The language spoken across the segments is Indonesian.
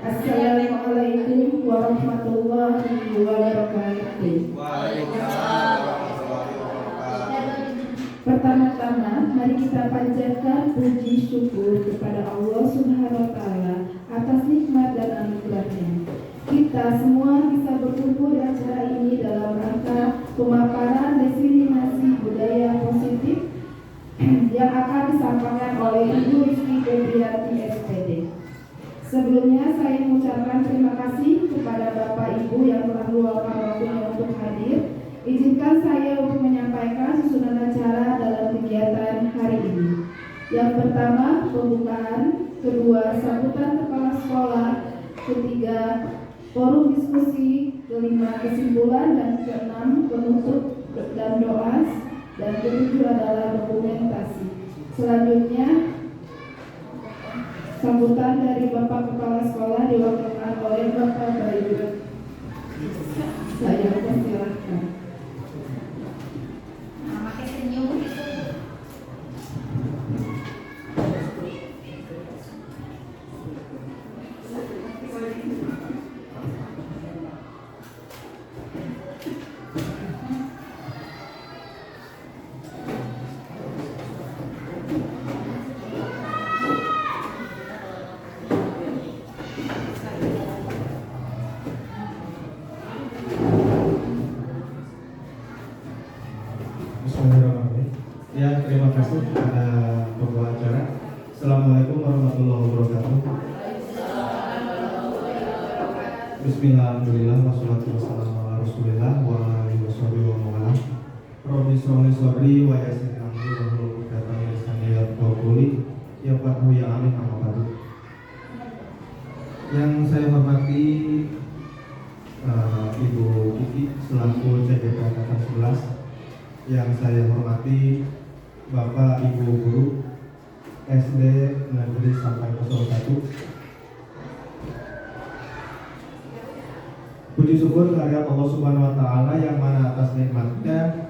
Assalamualaikum warahmatullahi wabarakatuh. Waalaikumsalam warahmatullahi wabarakatuh. Pertama-tama, mari kita panjatkan puji syukur kepada Allah Subhanahu wa Ta'ala atas nikmat dan anugerahnya. Kita semua bisa berkumpul di acara ini dalam rangka pemaparan diseminasi budaya positif yang akan disampaikan oleh Ibu Rizky Febrianti SPD. Sebelumnya saya mengucapkan terima kasih kepada Bapak Ibu yang telah meluangkan waktunya untuk hadir. Izinkan saya untuk menyampaikan susunan acara dalam kegiatan hari ini. Yang pertama, pembukaan. Kedua, sambutan kepala sekolah. Ketiga, forum diskusi. Kelima, kesimpulan. Dan keenam, penutup dan doa. Dan ketujuh adalah dokumentasi. Selanjutnya, sambutan dari Bapak Kepala Sekolah diwakilkan oleh Bapak Bayu. Saya persilahkan. Pakai senyum gitu. Bismillahirrahmanirrahim. Ya, terima kasih kepada pembawa acara. Assalamualaikum warahmatullahi wabarakatuh. Bismillahirrahmanirrahim. Wassalatu wassalamu ala Rasulillah wa alihi washabihi wa mawalah. Rabbi sholli sholli wa yassir amri wa hlul 'uqdatam min lisani yafqahu qawli. Ya Fathu ya Alim amma ba'du. Yang saya hormati Ibu Kiki selaku CGP Angkatan 11, yang saya hormati Bapak Ibu Guru SD Negeri sampai 01. Puji syukur kehadirat Allah Subhanahu wa Ta'ala yang mana atas nikmatnya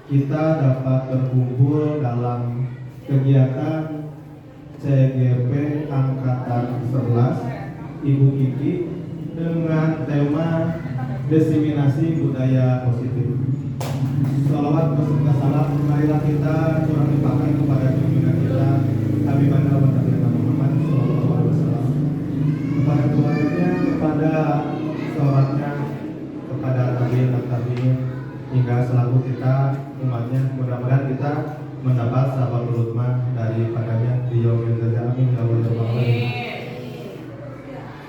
kita dapat berkumpul dalam kegiatan CGP Angkatan 11 Ibu Kiki dengan tema diseminasi budaya positif. Salawat beserta salam marilah kita curah limpahkan kepada junjungan kita Habibana wa Nabiyyina Muhammad sallallahu alaihi wasallam, kepada keluarganya, kepada sahabatnya, kepada tabi'in dan tabi'in hingga selaku kita umatnya. Mudah-mudahan kita mendapat sahabatul hikmah daripadanya di yaumil jaza. Amin ya rabbal alamin.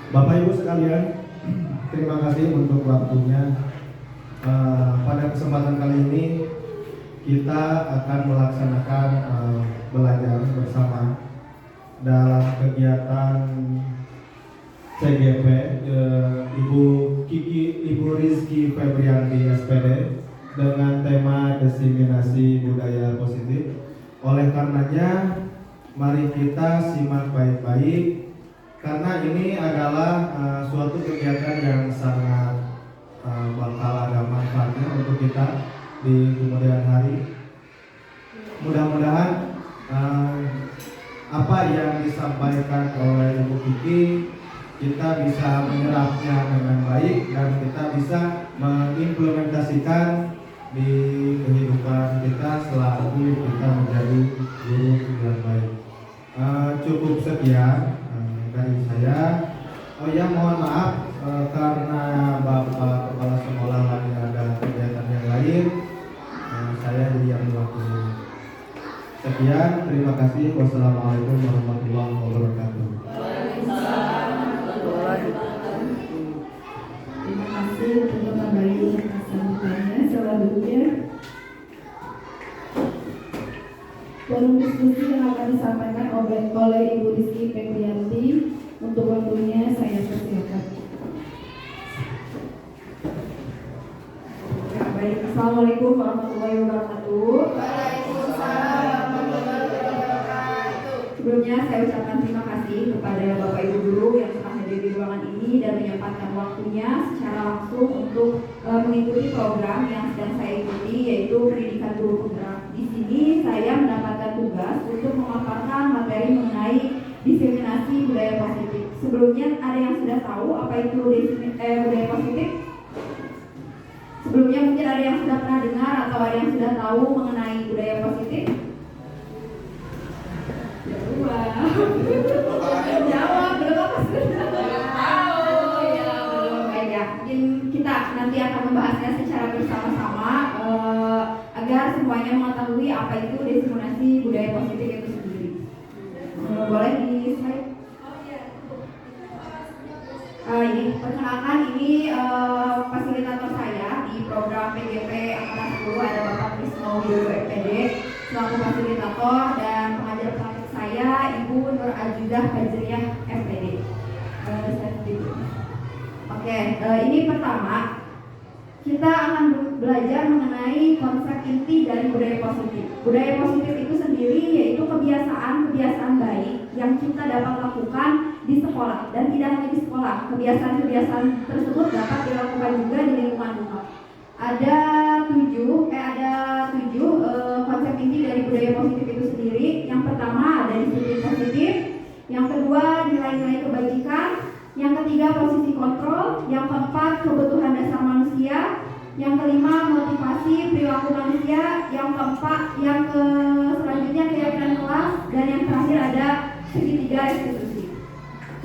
Bapak Ibu sekalian, terima kasih untuk waktunya. Pada kesempatan kali ini kita akan melaksanakan belajar bersama dalam kegiatan CGP Ibu Kiki, Ibu Rizky Febrianti SPD dengan tema diseminasi budaya positif. Oleh karenanya, mari kita simak baik-baik karena ini adalah suatu kegiatan yang sangat bakal ada manfaatnya untuk kita di kemudian hari. Mudah-mudahan apa yang disampaikan oleh Ibu Kiki kita bisa menyerapnya dengan baik dan kita bisa mengimplementasikan di kehidupan kita selalu kita menjadi guru yang baik. Cukup sekian dari saya. Oh ya, mohon maaf karena Bapak Kepala Sekolah lagi ada kegiatan yang lain, saya jadi yang mewakili. Sekian, terima kasih. Wassalamualaikum warahmatullahi wabarakatuh. Terima kasih untuk Bapak Bayu atas sambutannya. Selanjutnya, forum diskusi yang akan disampaikan oleh Ibu Rizky Febrianti. Untuk waktunya saya persilakan. Ya, baik. Assalamualaikum warahmatullahi wabarakatuh. Waalaikumsalam warahmatullahi wabarakatuh. Sebelumnya saya ucapkan terima kasih kepada Bapak Ibu Guru yang telah hadir di ruangan ini dan menyempatkan waktunya secara langsung untuk mengikuti program yang sedang saya ikuti, yaitu pendidikan guru penggerak. Di sini saya mendapatkan tugas untuk memaparkan materi mengenai diseminasi budaya positif. Sebelumnya ada yang sudah tahu apa itu budaya positif? Sebelumnya mungkin ada yang sudah pernah dengar atau ada yang sudah tahu mengenai budaya positif? Jawab, belum apa sudah? Oh ya, belum. Baik ya, mungkin kita nanti akan membahasnya secara bersama-sama agar semuanya mengetahui apa itu definisi budaya positif itu sendiri. Boleh di slide? Ini perkenalkan, ini fasilitator saya di program PGP Angkatan 10 ada Bapak Krisno Widodo FPD selaku fasilitator dan pengajar praktik saya Ibu Nur Azidah Fajriyah FPD. Oke, ini pertama kita akan belajar mengenai konsep inti dari budaya positif. Budaya positif itu sendiri yaitu kebiasaan-kebiasaan baik yang kita dapat lakukan di sekolah dan tidak hanya di sekolah. Kebiasaan-kebiasaan tersebut dapat dilakukan juga di lingkungan rumah. Ada tujuh konsep inti dari budaya positif itu sendiri. Yang pertama ada disiplin positif, yang kedua nilai-nilai kebajikan, yang ketiga posisi kontrol, yang keempat kebutuhan dasar manusia, yang kelima motivasi perilaku manusia, yang selanjutnya keyakinan kelas, dan yang terakhir ada segitiga restitusi.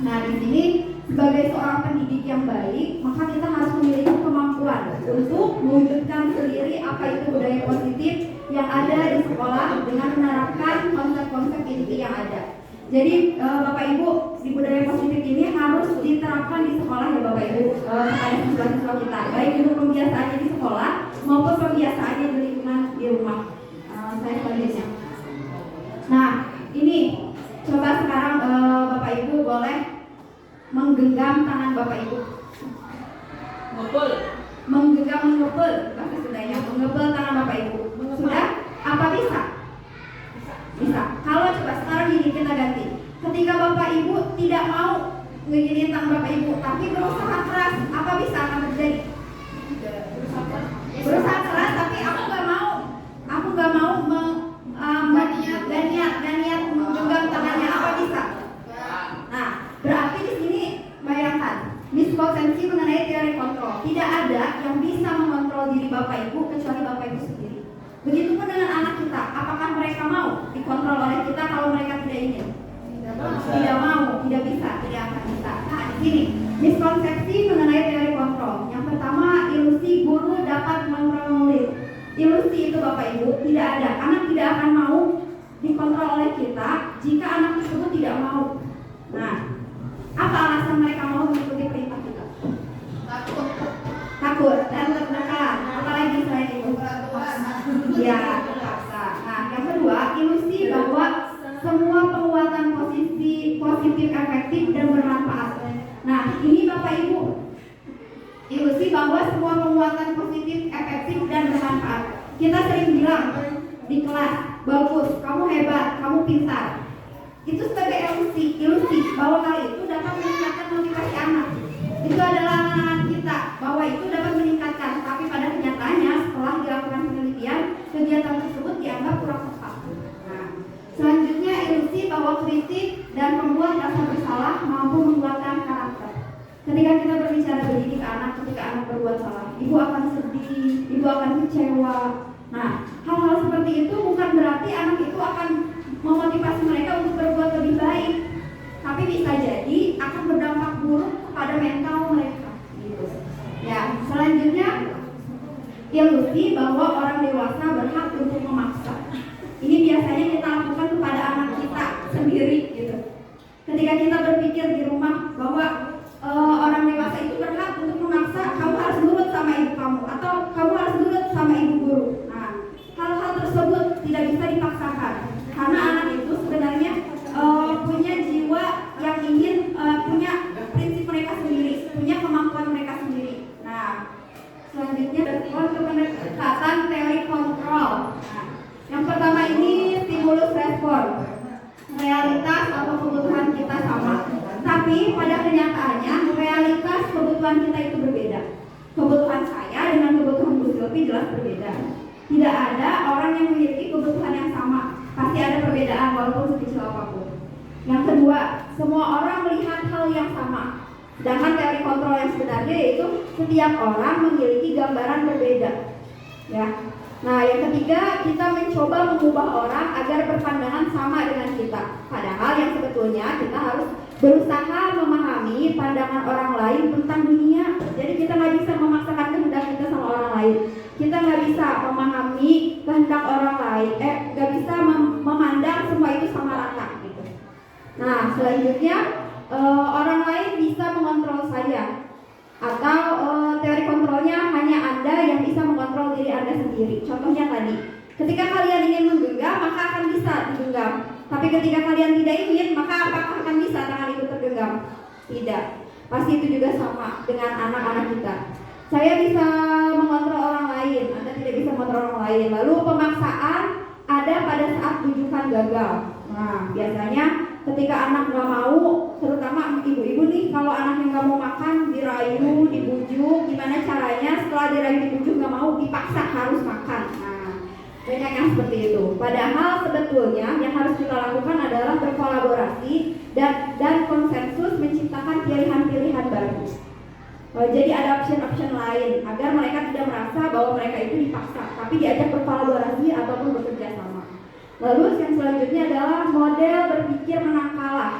Nah, di sini sebagai seorang pendidik yang baik, maka kita harus memiliki kemampuan untuk mewujudkan sendiri apa itu budaya positif yang ada di sekolah dengan menerapkan konsep-konsep inti yang ada. Jadi Bapak Ibu, di budaya positif ini harus diterapkan di sekolah ya Bapak Ibu kepada siswa-siswa kita, baik untuk pembiasaannya di sekolah maupun pembiasaannya di lingkungan di rumah. Saya selanjutnya. Nah, ini coba sekarang Bapak Ibu boleh menggenggam tangan Bapak Ibu. Mengepul bahasa Sundanya, mengepul tangan Bapak Ibu. Sudah? Apa bisa? Bisa. Kalau coba sekarang gini kita ganti. Ketika Bapak Ibu tidak mau ngeginiin tangan Bapak Ibu, tapi berusaha keras, apa bisa akan terjadi? Berusaha keras, tapi aku nggak mau niat menggenggam tangannya, apa bisa? Nah, berarti di sini bayangkan miskonsepsi mengenai teori kontrol. Tidak ada yang bisa mengontrol diri Bapak Ibu kecuali Bapak Ibu sendiri. Begitupun dengan anak kita, apakah mereka mau dikontrol oleh kita kalau mereka tidak ingin? Tidak mau, tidak bisa, tidak akan bisa. Nah, di sini miskonsepsi mengenai teori kontrol. Yang pertama, ilusi guru dapat mengontrol murid. Ilusi itu Bapak Ibu tidak ada. Anak tidak akan mau dikontrol oleh kita jika anak tersebut tidak mau. Nah, apa alasan mereka mau mengikuti perintah kita? Takut dan tertekan. Apalagi selain itu? Ya, terpaksa. Nah, yang kedua, ilusi bahwa semua penguatan positif efektif dan bermanfaat. Nah, ini Bapak Ibu, ilusi bahwa semua penguatan positif efektif dan bermanfaat. Kita sering bilang di kelas, bagus, kamu hebat, kamu pintar. Itu sebagai ilusi bahwa hal itu dapat meningkatkan motivasi anak. Itu adalah angan kita bahwa itu dapat meningkatkan, tapi pada kenyataannya setelah dilakukan penelitian, kegiatan tersebut dianggap kurang tepat. Nah, selanjutnya ilusi bahwa kritik dan membuat rasa bersalah mampu menguatkan karakter. Ketika kita berbicara mendidik anak, ketika anak berbuat salah, ibu akan sedih, ibu akan kecewa. Nah, hal-hal seperti itu bukan berarti anak itu akan memotivasi mereka untuk berbuat lebih baik, tapi bisa jadi akan berdampak buruk kepada mental mereka. Gitu. Ya, selanjutnya ilusi bahwa orang dewasa berhak untuk memaksa. Ini biasanya kita lakukan kepada anak kita sendiri, gitu. Ketika kita berpikir di rumah bahwa orang dewasa itu berhak untuk memaksa, kamu harus nurut sama ibu kamu atau kamu harus nurut sama ibu guru. Nah, hal-hal tersebut tidak bisa dipaksakan karena anak itu sebenarnya punya jiwa yang ingin punya prinsip mereka sendiri, punya kemampuan mereka sendiri. Nah, selanjutnya respon ke pendekatan teori kontrol. Nah, yang pertama ini stimulus respon, realitas atau kebutuhan kita sama, tapi pada kenyataannya realitas kebutuhan kita itu berbeda. Kebutuhan saya dengan kebutuhan Bu Silvi jelas berbeda. Tidak ada orang yang memiliki kebutuhan yang sama, pasti ada perbedaan walaupun sekecil apapun. Yang kedua, semua orang melihat hal yang sama. Sedangkan teori kontrol yang sebenarnya yaitu setiap orang memiliki gambaran berbeda. Ya. Nah, yang ketiga, kita mencoba mengubah orang agar berpandangan sama dengan kita. Padahal yang sebetulnya kita harus berusaha memahami pandangan orang lain tentang dunia. Jadi kita nggak bisa memaksakan kehendak kita sama orang lain. Kita nggak bisa memahami kehendak orang lain. Nggak bisa memandang semua itu sama rata gitu. Nah, selanjutnya orang lain bisa mengontrol saya. Atau teori kontrolnya hanya Anda yang bisa mengontrol diri Anda sendiri. Contohnya tadi, ketika kalian ingin menggenggam, maka akan bisa digenggam. Tapi ketika kalian tidak ingin, maka apakah akan bisa tangan itu tergenggam? Tidak. Pasti itu juga sama dengan anak-anak kita. Saya bisa mengontrol orang lain, Anda tidak bisa mengontrol orang lain. Lalu pemaksaan ada pada saat bujukan gagal. Nah, biasanya ketika anak nggak mau, terutama ibu-ibu nih, kalau anak yang nggak mau makan, dirayu, dibujuk, gimana caranya? Setelah dirayu, dibujuk nggak mau, dipaksa harus makan. Nah, banyak yang seperti itu. Padahal sebetulnya yang harus kita lakukan adalah berkolaborasi dan konsensus menciptakan pilihan-pilihan baru. Jadi ada option-option lain agar mereka tidak merasa bahwa mereka itu dipaksa, tapi diajak berkolaborasi ataupun bekerja sama. Lalu yang selanjutnya adalah model berpikir menang kalah.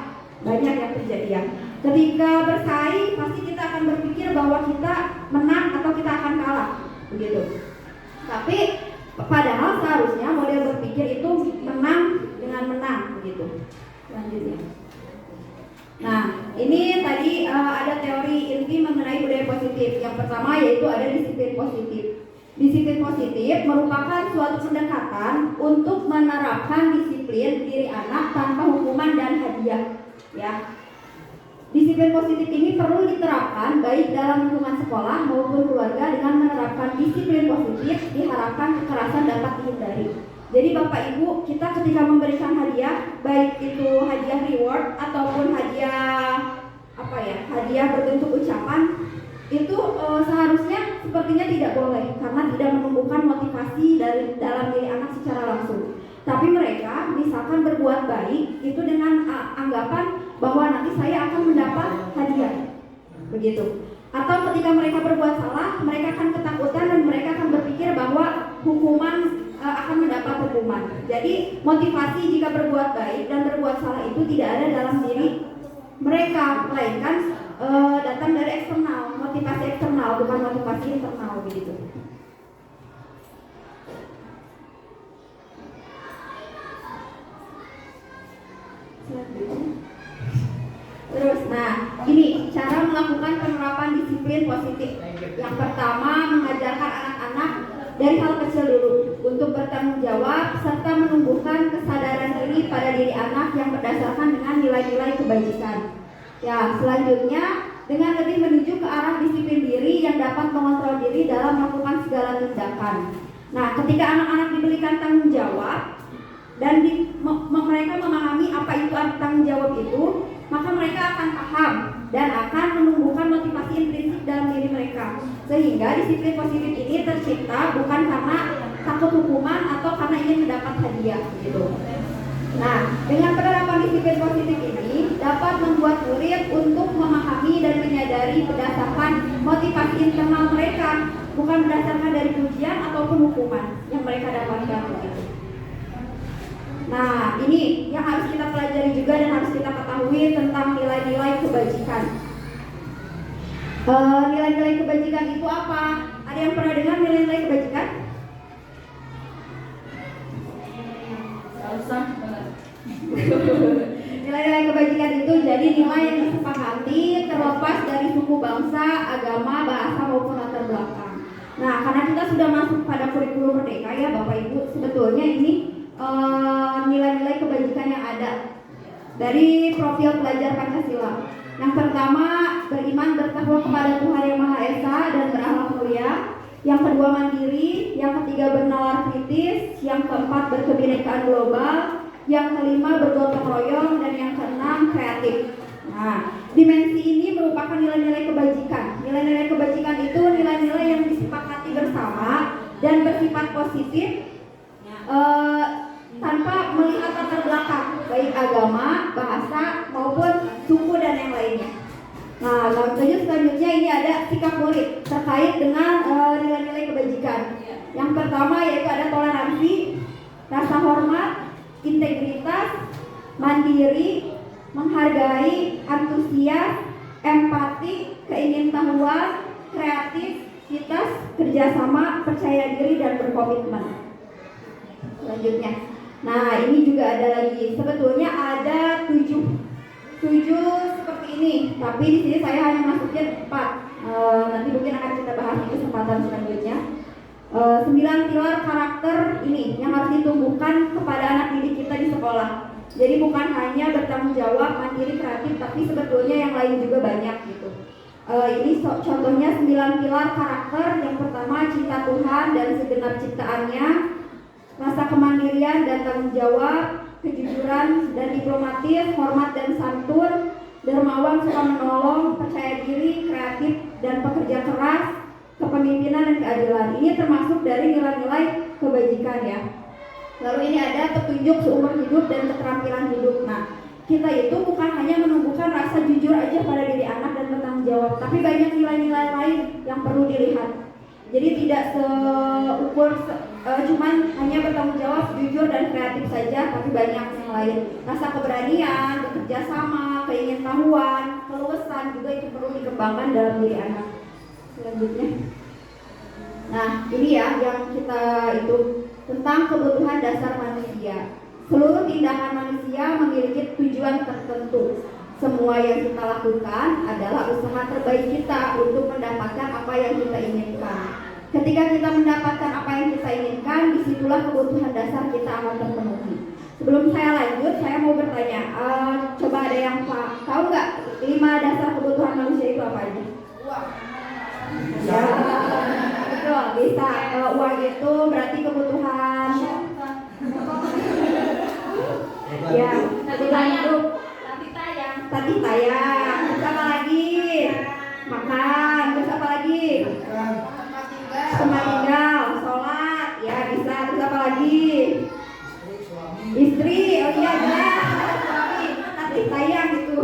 Banyak yang terjadi. Ketika bersaing, pasti kita akan berpikir bahwa kita menang atau kita akan kalah, begitu. Tapi padahal seharusnya model berpikir itu menang dengan menang, begitu. Selanjutnya. Nah, ini tadi ada teori inti mengenai budaya positif. Yang pertama yaitu ada disiplin positif. Disiplin positif merupakan suatu pendekatan untuk menerapkan disiplin diri anak tanpa hukuman dan hadiah. Ya, disiplin positif ini perlu diterapkan baik dalam lingkungan sekolah maupun keluarga. Dengan menerapkan disiplin positif, diharapkan kekerasan dapat dihindari. Jadi Bapak Ibu, kita ketika memberikan hadiah, baik itu hadiah reward ataupun hadiah hadiah berbentuk ucapan, itu seharusnya sepertinya tidak boleh karena tidak menumbuhkan motivasi dari dalam diri anak secara langsung. Tapi mereka misalkan berbuat baik itu dengan anggapan bahwa nanti saya akan mendapat hadiah, begitu. Atau ketika mereka berbuat salah, mereka akan ketakutan dan mereka akan berpikir bahwa hukuman akan mendapat hukuman. Jadi motivasi jika berbuat baik dan berbuat salah itu tidak ada dalam diri mereka, melainkan datang dari eksternal, motivasi eksternal bukan motivasi internal, begitu. Terus, nah ini cara melakukan penerapan disiplin positif. Yang pertama, mengajarkan anak-anak dari hal kecil dulu untuk bertanggung jawab serta menumbuhkan kesadaran diri pada diri anak yang berdasarkan dengan nilai-nilai kebajikan. Ya, selanjutnya dengan lebih menuju ke arah disiplin diri yang dapat mengontrol diri dalam melakukan segala tindakan. Nah, ketika anak-anak diberikan tanggung jawab dan mereka memahami apa itu arti tanggung jawab itu, maka mereka akan paham dan akan menumbuhkan motivasi intrinsik dalam diri mereka. Sehingga disiplin positif ini tercipta bukan karena takut hukuman atau karena ingin mendapat hadiah, gitu. Nah, dengan penerapan disiplin positif ini dapat membuat murid untuk memahami dan menyadari berdasarkan motivasi internal mereka, bukan berdasarkan dari pujian ataupun hukuman yang mereka dapatkan, begitu. Nah, ini yang harus kita pelajari juga dan harus kita ketahui tentang nilai-nilai kebajikan. Nilai-nilai kebajikan itu apa? Ada yang pernah dengar nilai-nilai kebajikan? Nilai-nilai kebajikan itu jadi nilai yang disepakati terlepas dari suku, bangsa, agama, bahasa maupun latar belakang. Nah, karena kita sudah masuk pada kurikulum merdeka ya Bapak Ibu, sebetulnya ini nilai-nilai kebajikan yang ada dari profil pelajar Pancasila. Yang pertama, beriman bertakwa kepada Tuhan Yang Maha Esa dan berakhlak mulia. Yang kedua, mandiri. Yang ketiga, bernalar kritis. Yang keempat, berkebinekaan global. Yang kelima, bergotong royong. Dan yang keenam, kreatif. Nah, dimensi ini merupakan nilai-nilai kebajikan. Nilai-nilai kebajikan itu nilai-nilai yang disepakati bersama dan bersifat positif tanpa melihat latar belakang, baik agama, bahasa maupun Nah, selanjutnya ini ada sikap murid terkait dengan nilai-nilai kebajikan. Yang pertama yaitu ada toleransi, rasa hormat, integritas, mandiri, menghargai, antusias, empati, keingintahuan, kreativitas, kerjasama, percaya diri, dan berkomitmen. Selanjutnya, nah ini juga ada lagi. Sebetulnya ada 7 seperti ini, tapi di sini saya hanya masukin 4. Nanti mungkin akan kita bahas di kesempatan selanjutnya. 9 pilar karakter ini yang harus ditumbuhkan kepada anak didik kita di sekolah. Jadi bukan hanya bertanggung jawab, mandiri, kreatif, tapi sebetulnya yang lain juga banyak gitu. Ini contohnya 9 pilar karakter. Yang pertama, cinta Tuhan dan segenap ciptaannya, rasa kemandirian dan tanggung jawab, kejujuran dan diplomatis, hormat dan santun, dermawan, suka menolong, percaya diri, kreatif dan pekerja keras, kepemimpinan dan keadilan. Ini termasuk dari nilai-nilai kebajikan ya. Lalu ini ada petunjuk seumur hidup dan keterampilan hidup. Nah, kita itu bukan hanya menumbuhkan rasa jujur aja pada diri anak dan bertanggung jawab, tapi banyak nilai-nilai lain yang perlu dilihat. Jadi tidak seukur cuman hanya bertanggung jawab, jujur dan kreatif saja, tapi banyak yang lain. Rasa keberanian, bekerja sama, keingintahuan, keluasan juga itu perlu dikembangkan dalam diri anak. Selanjutnya, nah ini ya yang kita itu tentang kebutuhan dasar manusia. Seluruh tindakan manusia memiliki tujuan tertentu. Semua yang kita lakukan adalah usaha terbaik kita untuk mendapatkan apa yang kita inginkan. Ketika kita mendapatkan apa yang kita inginkan, disitulah kebutuhan dasar kita akan terpenuhi. Sebelum saya lanjut, saya mau bertanya, coba ada yang tahu nggak 5 dasar kebutuhan manusia itu apa aja? Uang. Ya, betul, bisa. Uang itu berarti kebutuhan. Ya, kebutuhan hidup. Tadi tayang. Terus apa lagi? Makan. Terus apa lagi? Tempat tinggal, sholat. Ya bisa. Terus apa lagi? Istri. Oh iya jelas. Suami. Tadi tayang gitu.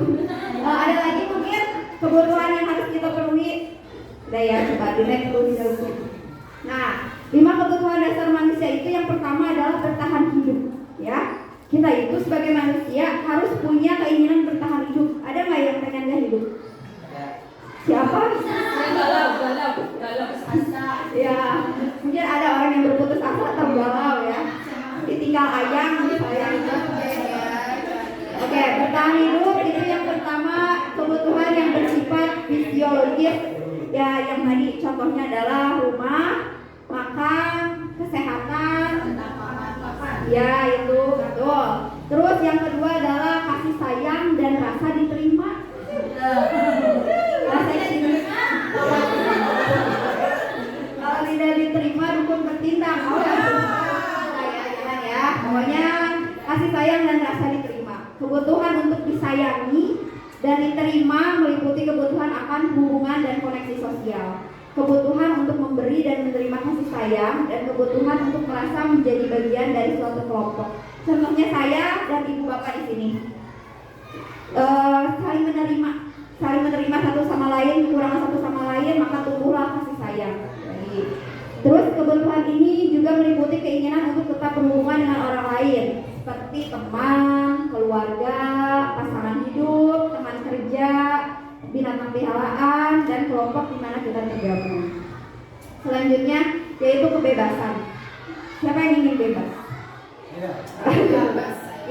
Ada lagi mungkin kebutuhan yang harus kita penuhi. Udah ya, coba di next dulu. Nah, 5 kebutuhan dasar manusia itu yang pertama adalah bertahan hidup. Ya. Kita itu sebagai manusia harus punya keinginan bertahan hidup. Ada nggak yang pengen gak hidup? Siapa? Galau asa. Ya, mungkin ada orang yang berputus asa atau galau ya. Ditinggal ayang misalnya. Oke, bertahan hidup itu yang pertama, kebutuhan yang bersifat fisiologis. Ya, yang tadi contohnya adalah rumah, makan, kesehatan. Ya itu betul. Terus yang kedua adalah kasih sayang dan rasa diterima. Rasanya diterima. Kalau tidak diterima dukun bertindak. Jangan ya. Pokoknya kasih sayang dan rasa diterima. Kebutuhan untuk disayangi dan diterima meliputi kebutuhan akan hubungan dan koneksi sosial. Kebutuhan untuk memberi dan menerima kasih sayang, dan kebutuhan untuk merasa menjadi bagian dari suatu kelompok. Contohnya saya dan ibu bapak di sini saling menerima satu sama lain, kekurangan satu sama lain, maka tumbuhlah kasih sayang. Terus kebutuhan ini juga meliputi keinginan untuk tetap berhubungan dengan orang lain, seperti teman, keluarga, pasangan hidup, teman kerja, binatang peliharaan, dan kelompok di mana kita tergabung. Selanjutnya yaitu kebebasan. Siapa yang ingin bebas?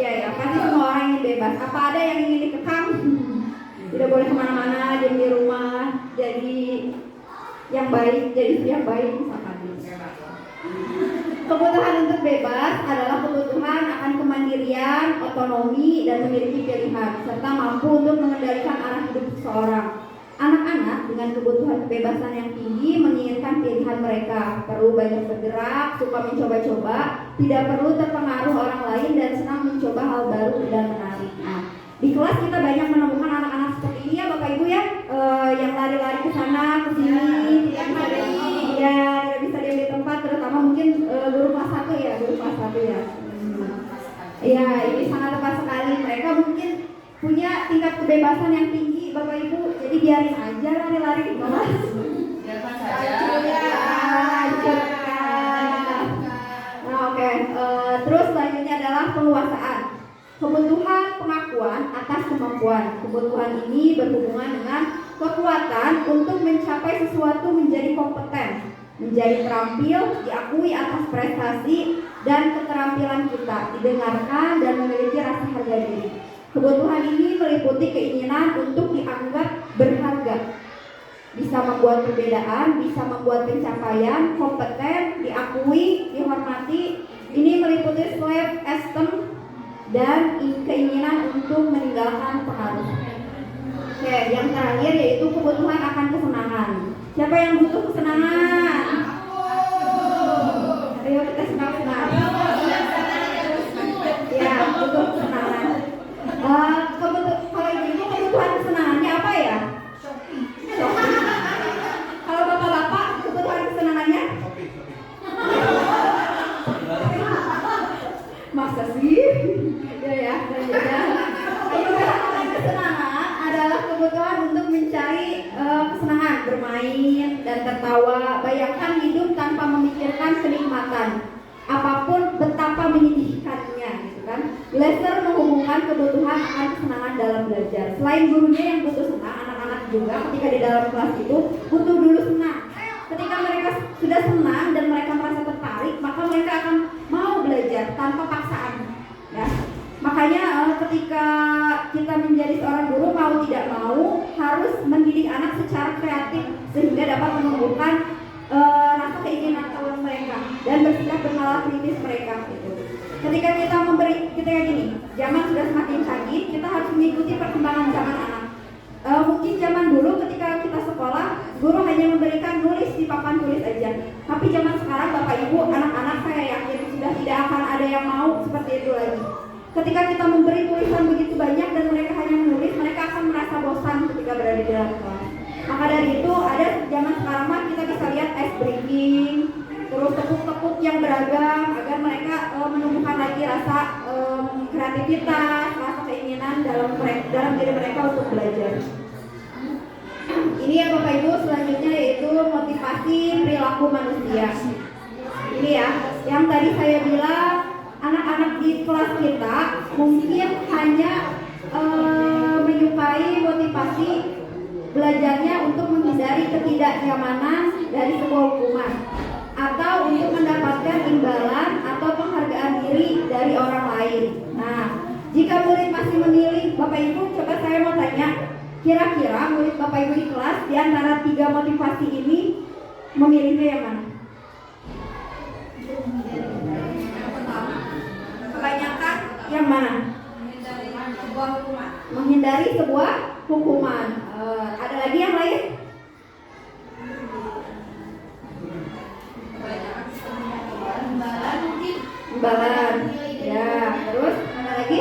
Ya, pasti semua orang ingin bebas. Apa ada yang ingin dikekang? Tidak boleh kemana-mana, diam di rumah, jadi yang baik, jadi istri yang baik misalkan. Kebutuhan untuk bebas adalah kebutuhan akan kemandirian, otonomi, dan memiliki pilihan, serta mampu untuk mengendalikan arah hidup seseorang. Anak-anak dengan kebutuhan kebebasan yang tinggi menginginkan pilihan mereka, perlu banyak bergerak, suka mencoba-coba, tidak perlu terpengaruh orang lain, dan senang mencoba hal baru dan menarik. Nah, di kelas kita banyak menemukan anak-anak seperti ini ya Bapak Ibu ya, yang lari-lari ke sana, ke sini, tidak bisa diam di tempat, terutama mungkin guru kelas 1 ya. Ya, ini sangat tepat sekali. Mereka mungkin punya tingkat kebebasan yang tinggi sih Bapak Ibu, jadi biarin aja lari-lari di kelas. Biarkan saja. Nah, oke. Terus selanjutnya adalah penguasaan. Kebutuhan pengakuan atas kemampuan. Kebutuhan ini berhubungan dengan kekuatan untuk mencapai sesuatu menjadi kompeten, menjadi terampil, diakui atas prestasi dan keterampilan kita, didengarkan dan memiliki rasa harga diri. Kebutuhan ini meliputi keinginan untuk dianggap berharga, bisa membuat perbedaan, bisa membuat pencapaian, kompeten, diakui, dihormati. Ini meliputi self-esteem dan keinginan untuk meninggalkan pengaruh. Oke, yang terakhir yaitu kebutuhan akan kesenangan. Siapa yang butuh kesenangan? Ayo kita senang-senang. Ya, butuh kesenangan. Kalau ibu kebutuhan kesenangannya apa ya? Shopping. Kalau bapak-bapak kebutuhan kesenangannya? Masa sih? Ya. Kesenangan adalah kebutuhan untuk mencari kesenangan, bermain dan tertawa. Bayangkan hidup tanpa memikirkan kenikmatan, apapun betapa menyedihkannya, gitu kan? Glaser menghubungkan kebutuhan akan kesenangan dalam belajar. Selain gurunya yang butuh senang, anak-anak juga ketika di dalam kelas itu butuh dulu senang. Ketika mereka sudah senang dan mereka merasa tertarik, maka mereka akan mau belajar tanpa paksaan. Ya. Makanya ketika kita menjadi seorang guru, mau tidak mau harus mendidik anak secara kreatif sehingga dapat menumbuhkan rasa keinginan tahu mereka dan bersikap bernalar kritis mereka gitu. Ketika kita gini, zaman sudah semakin canggih, kita harus mengikuti perkembangan zaman anak. Mungkin zaman dulu ketika kita sekolah, guru hanya memberikan nulis di papan tulis aja. Tapi zaman sekarang Bapak Ibu, anak-anak saya yakin sudah tidak akan ada yang mau seperti itu lagi. Ketika kita memberi tulisan begitu banyak dan mereka hanya menulis, mereka akan merasa bosan ketika berada di dalam kelas. Maka dari itu ada zaman sekarang mah kita bisa lihat ice breaking, terus tepuk-tepuk yang beragam agar mereka menumbuhkan lagi rasa kreativitas, rasa keinginan dalam diri mereka untuk belajar. Ini ya Bapak Ibu, selanjutnya yaitu motivasi perilaku manusia. Ini ya, yang tadi saya bilang anak-anak di kelas kita mungkin hanya menyukai motivasi belajarnya untuk menghindari ketidaknyamanan dari sebuah hukuman atau untuk mendapatkan imbalan atau penghargaan diri dari orang lain. Nah, jika murid masih memilih, Bapak Ibu coba saya mau tanya, kira-kira murid Bapak Ibu di kelas di antara 3 motivasi ini memilihnya yang mana? Kebanyakan yang mana? Menghindari sebuah hukuman. Ada lagi yang lain? Imbalan. Ya, terus ada lagi?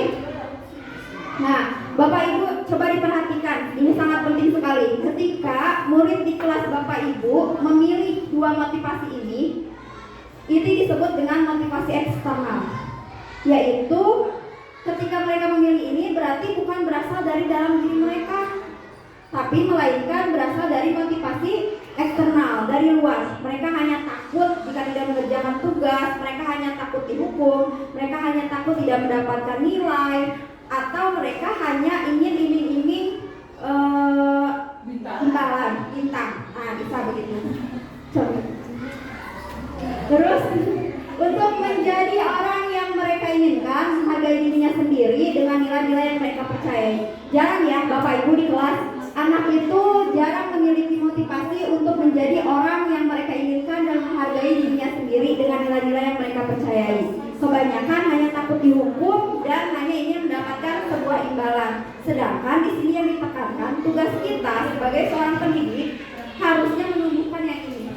Nah, Bapak Ibu coba diperhatikan, ini sangat penting sekali. Ketika murid di kelas Bapak Ibu memilih 2 motivasi ini disebut dengan motivasi eksternal. Yaitu ketika mereka memilih ini berarti bukan berasal dari dalam diri mereka, tapi melainkan berasal dari motivasi eksternal, dari luar. Mereka hanya takut jika tidak mengerjakan tugas, mereka hanya takut dihukum, mereka hanya takut tidak mendapatkan nilai, atau mereka hanya ingin iming-iming imbalan, bintang. Nah, bisa begitu. Coba. Terus untuk menjadi orang yang mereka inginkan, menghargai dirinya sendiri dengan nilai-nilai yang mereka percayai. Jarang ya Bapak Ibu di kelas, anak itu jarang memiliki motivasi untuk menjadi orang yang mereka inginkan dan menghargai dirinya sendiri dengan nilai-nilai yang mereka percayai. Kebanyakan hanya takut dihukum dan hanya ingin mendapatkan sebuah imbalan. Sedangkan di sini yang ditekankan, tugas kita sebagai seorang pendidik harusnya menumbuhkan yang ini,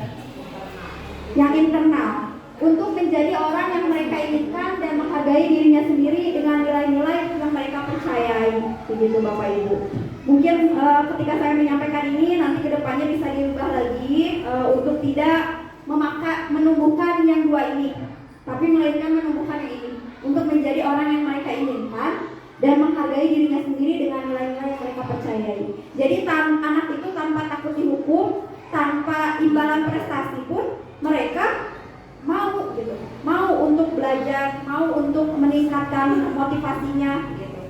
yang internal, untuk menjadi orang yang mereka inginkan dan menghargai dirinya sendiri dengan nilai-nilai yang mereka percayai. Begitu Bapak Ibu. Mungkin ketika saya menyampaikan ini nanti kedepannya bisa diubah lagi untuk tidak menumbuhkan yang 2 ini, tapi melainkan menumbuhkan yang ini untuk menjadi orang yang mereka inginkan dan menghargai dirinya sendiri dengan nilai-nilai yang mereka percayai. percayai. Jadi anak itu tanpa takut dihukum, tanpa imbalan prestasi pun mereka mau gitu, mau untuk belajar, mau untuk meningkatkan motivasinya gitu.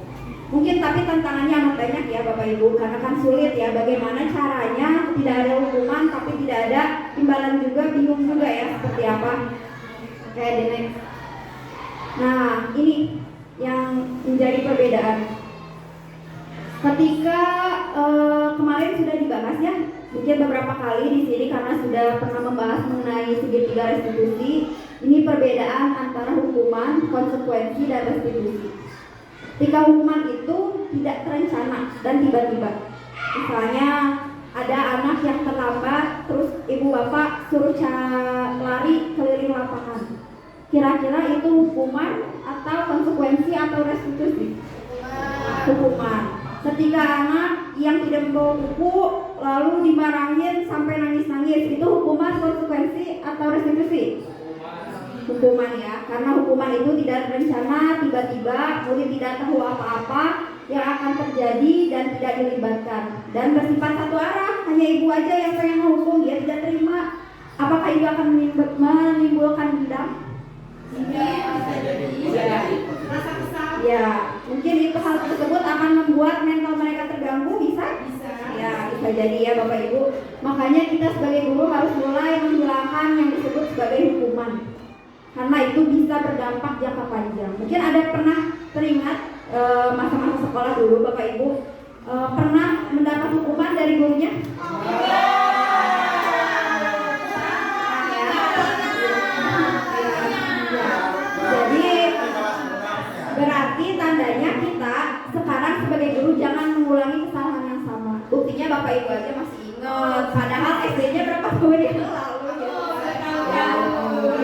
Mungkin tapi tantangannya amat banyak ya Bapak Ibu, karena kan sulit ya bagaimana caranya tidak ada hukuman tapi tidak ada imbalan juga, bingung juga ya seperti apa. Kayak the next. Nah ini yang menjadi perbedaan. Ketika kemarin sudah dibahas ya, mungkin beberapa kali di sini karena sudah pernah membahas mengenai segitiga restitusi. Ini perbedaan antara hukuman, konsekuensi, dan restitusi. Ketika hukuman itu tidak terencana dan tiba-tiba. Misalnya ada anak yang terlambat, terus ibu bapak suruh lari keliling lapangan. Kira-kira itu hukuman atau konsekuensi atau restitusi? Hukuman. Ketika anak yang tidak membawa buku lalu dimarahin sampai nangis-nangis, itu hukuman, konsekuensi atau restitusi? Hukuman ya, karena hukuman itu tidak terencana, tiba-tiba murid tidak tahu apa-apa yang akan terjadi dan tidak dilibatkan dan bersifat satu arah, hanya ibu aja yang pengen menghukum, dia tidak terima. Apakah itu akan menimbulkan dendam? Rasa kesal. Ya, mungkin itu hal tersebut akan membuat mental mereka terganggu, bisa? Ya, bisa jadi ya Bapak Ibu. Makanya kita sebagai guru harus mulai menghilangkan yang disebut sebagai hukuman. Karena itu bisa berdampak jangka panjang. Mungkin ada pernah teringat masa-masa sekolah dulu Bapak Ibu pernah mendapat hukuman dari gurunya? Jadi berarti tandanya kita sekarang sebagai guru jangan mengulangi kesalahan yang sama. Buktinya Bapak Ibu aja masih ingat, padahal SD-nya berapa tahun yang lalu gitu. Ya,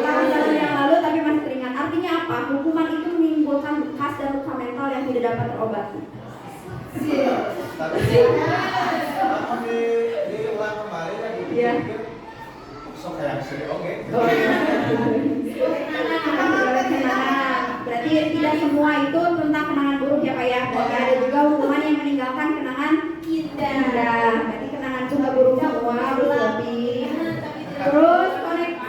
tahun yang lalu tapi masih teringat. Artinya apa? Hukuman itu menimbulkan bekas dan luka mental yang tidak dapat terobati. Tapi di ulang kemarin yang Iya. sok kayak sih, oke. Oh, iya. Kenangan. Berarti tidak semua itu tentang kenangan buruk ya Pak ya. Berarti ada juga hukuman yang meninggalkan kenangan indah. Berarti kenangan itu nggak buruk semua, harus lebih. Terus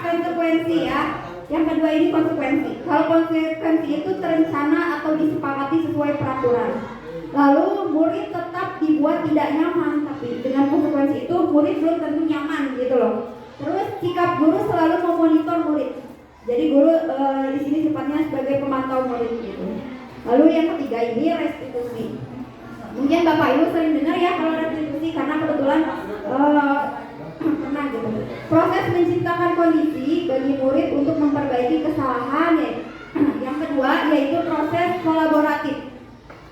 konsekuensi ya. Yang kedua ini konsekuensi. Kalau konsekuensi itu terencana atau disepakati sesuai peraturan. Lalu murid tetap dibuat tidak nyaman, tapi dengan konsekuensi itu murid belum tentu nyaman gitu loh. Terus sikap guru selalu memonitor murid. Jadi guru di sini sifatnya sebagai pemantau murid gitu. Lalu yang ketiga ini restitusi. Mungkin Bapak Ibu sering dengar ya kalau restitusi karena kebetulan pernah gitu. Proses menciptakan kondisi bagi murid untuk memperbaiki kesalahan ya. Yang kedua yaitu proses kolaboratif,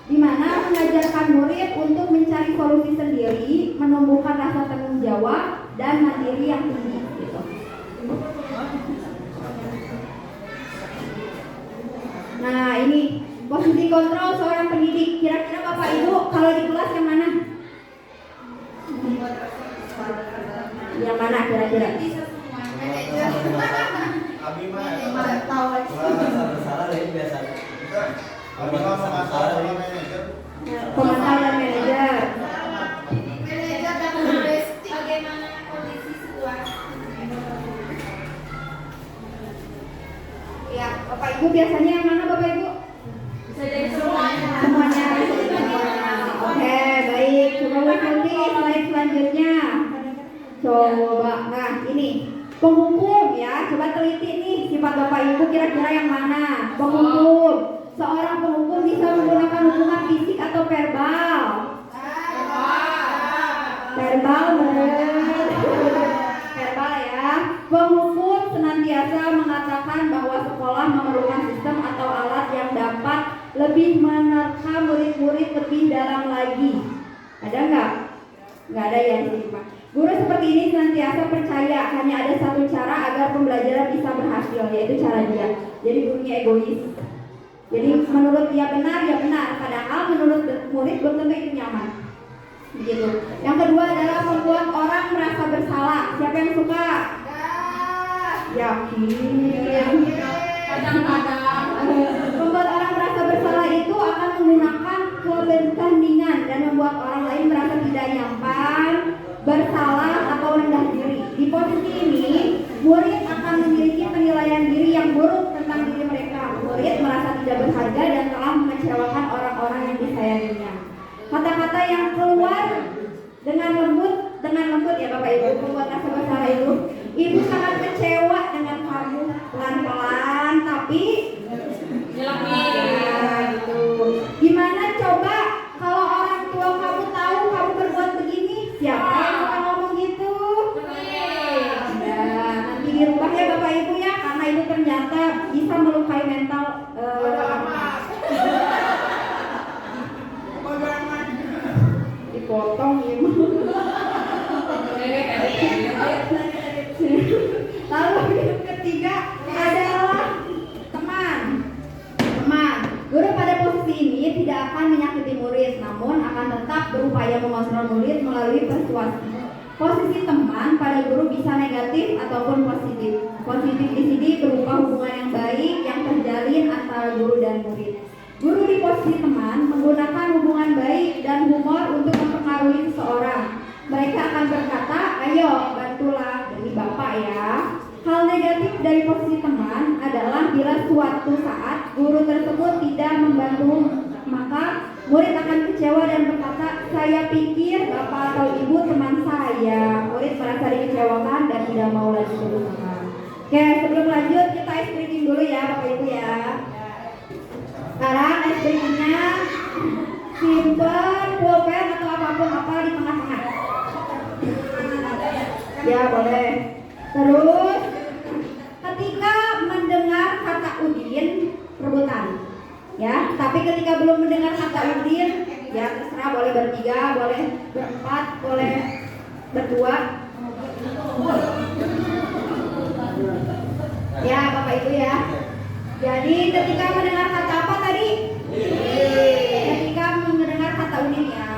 di mana mengajarkan murid untuk mencari solusi sendiri, menumbuhkan rasa tanggung jawab dan mandiri yang tinggi gitu. Nah ini posisi kontrol seorang pendidik. Kira-kira Bapak Ibu kalau di kelas yang mana? Yang mana kira-kira? Abi mah Tahu. biasa. Abi mah masalah sama manajer. Pemantau dan manajer. Manajer dan domestik. Bagaimana kondisi situasi? Ya, Bapak Ibu biasanya yang mana Bapak Ibu? Bisa jadi semuanya. Semuanya. Oke, baik. Coba ikuti slide selanjutnya. Coba, nah ini penghukum ya. Coba teliti nih sifat Bapak Ibu kira-kira yang mana? Penghukum. Seorang penghukum bisa menggunakan hukuman fisik atau verbal. Verbal bener. Verbal ya. Penghukum senantiasa mengatakan bahwa sekolah memerlukan sistem atau alat yang dapat lebih menerka murid-murid lebih dalam lagi. Ada nggak? Nggak ada ya di sini Pak. Guru seperti ini senantiasa percaya hanya ada satu cara agar pembelajaran bisa berhasil, yaitu cara dia. Jadi gurunya egois. Jadi menurut dia benar, ya benar. Padahal menurut murid belum tentu itu nyaman. Begitu. Yang kedua adalah membuat orang merasa bersalah. Siapa yang suka? Yakin. Kadang-kadang. Membuat orang merasa bersalah itu akan menggunakan kepentingan dan membuat orang lain merasa Kata-kata yang keluar dengan lembut ya Bapak Ibu, membuat rasa bersalah itu. Ibu sangat kecewa dengan kamu, pelan-pelan tapi ya, gitu. Gimana coba kalau orang tua kamu tahu kamu berbuat begini, siapa yang akan ngomong gitu? Ya, nanti dirubah ya Bapak Ibu ya, karena itu ternyata bisa melukai mental. Dipotong ya. Lalu yang ketiga adalah teman. Guru pada posisi ini tidak akan menyakiti murid, namun akan tetap berupaya mengontrol murid melalui persuasi. Posisi teman pada guru bisa negatif ataupun positif. Positif di sini berupa hubungan yang baik yang terjalin antara guru dan murid. Guru di posisi teman menggunakan hubungan baik dan humor untuk mempengaruhi seseorang. Mereka akan berkata, ayo bantulah demi Bapak ya. Hal negatif dari posisi teman adalah bila suatu saat guru tersebut tidak membantu, maka murid akan kecewa dan berkata, saya pikir Bapak atau Ibu teman saya. Murid merasa dikecewakan dan tidak mau lagi berusaha. Oke, sebelum lanjut kita ice breaking dulu ya Bapak Ibu ya. Sekarang ice breakingnya simpen pulpen atau apapun apa di tengah-tengah. Ya boleh. Terus ketika mendengar kata Udin rebutan, ya. Tapi ketika belum mendengar kata Udin, ya terserah, boleh bertiga, boleh berempat, boleh berdua. Ya Bapak Ibu ya. Jadi ketika mendengar kata apa tadi? Ketika mendengar kata Udin ya.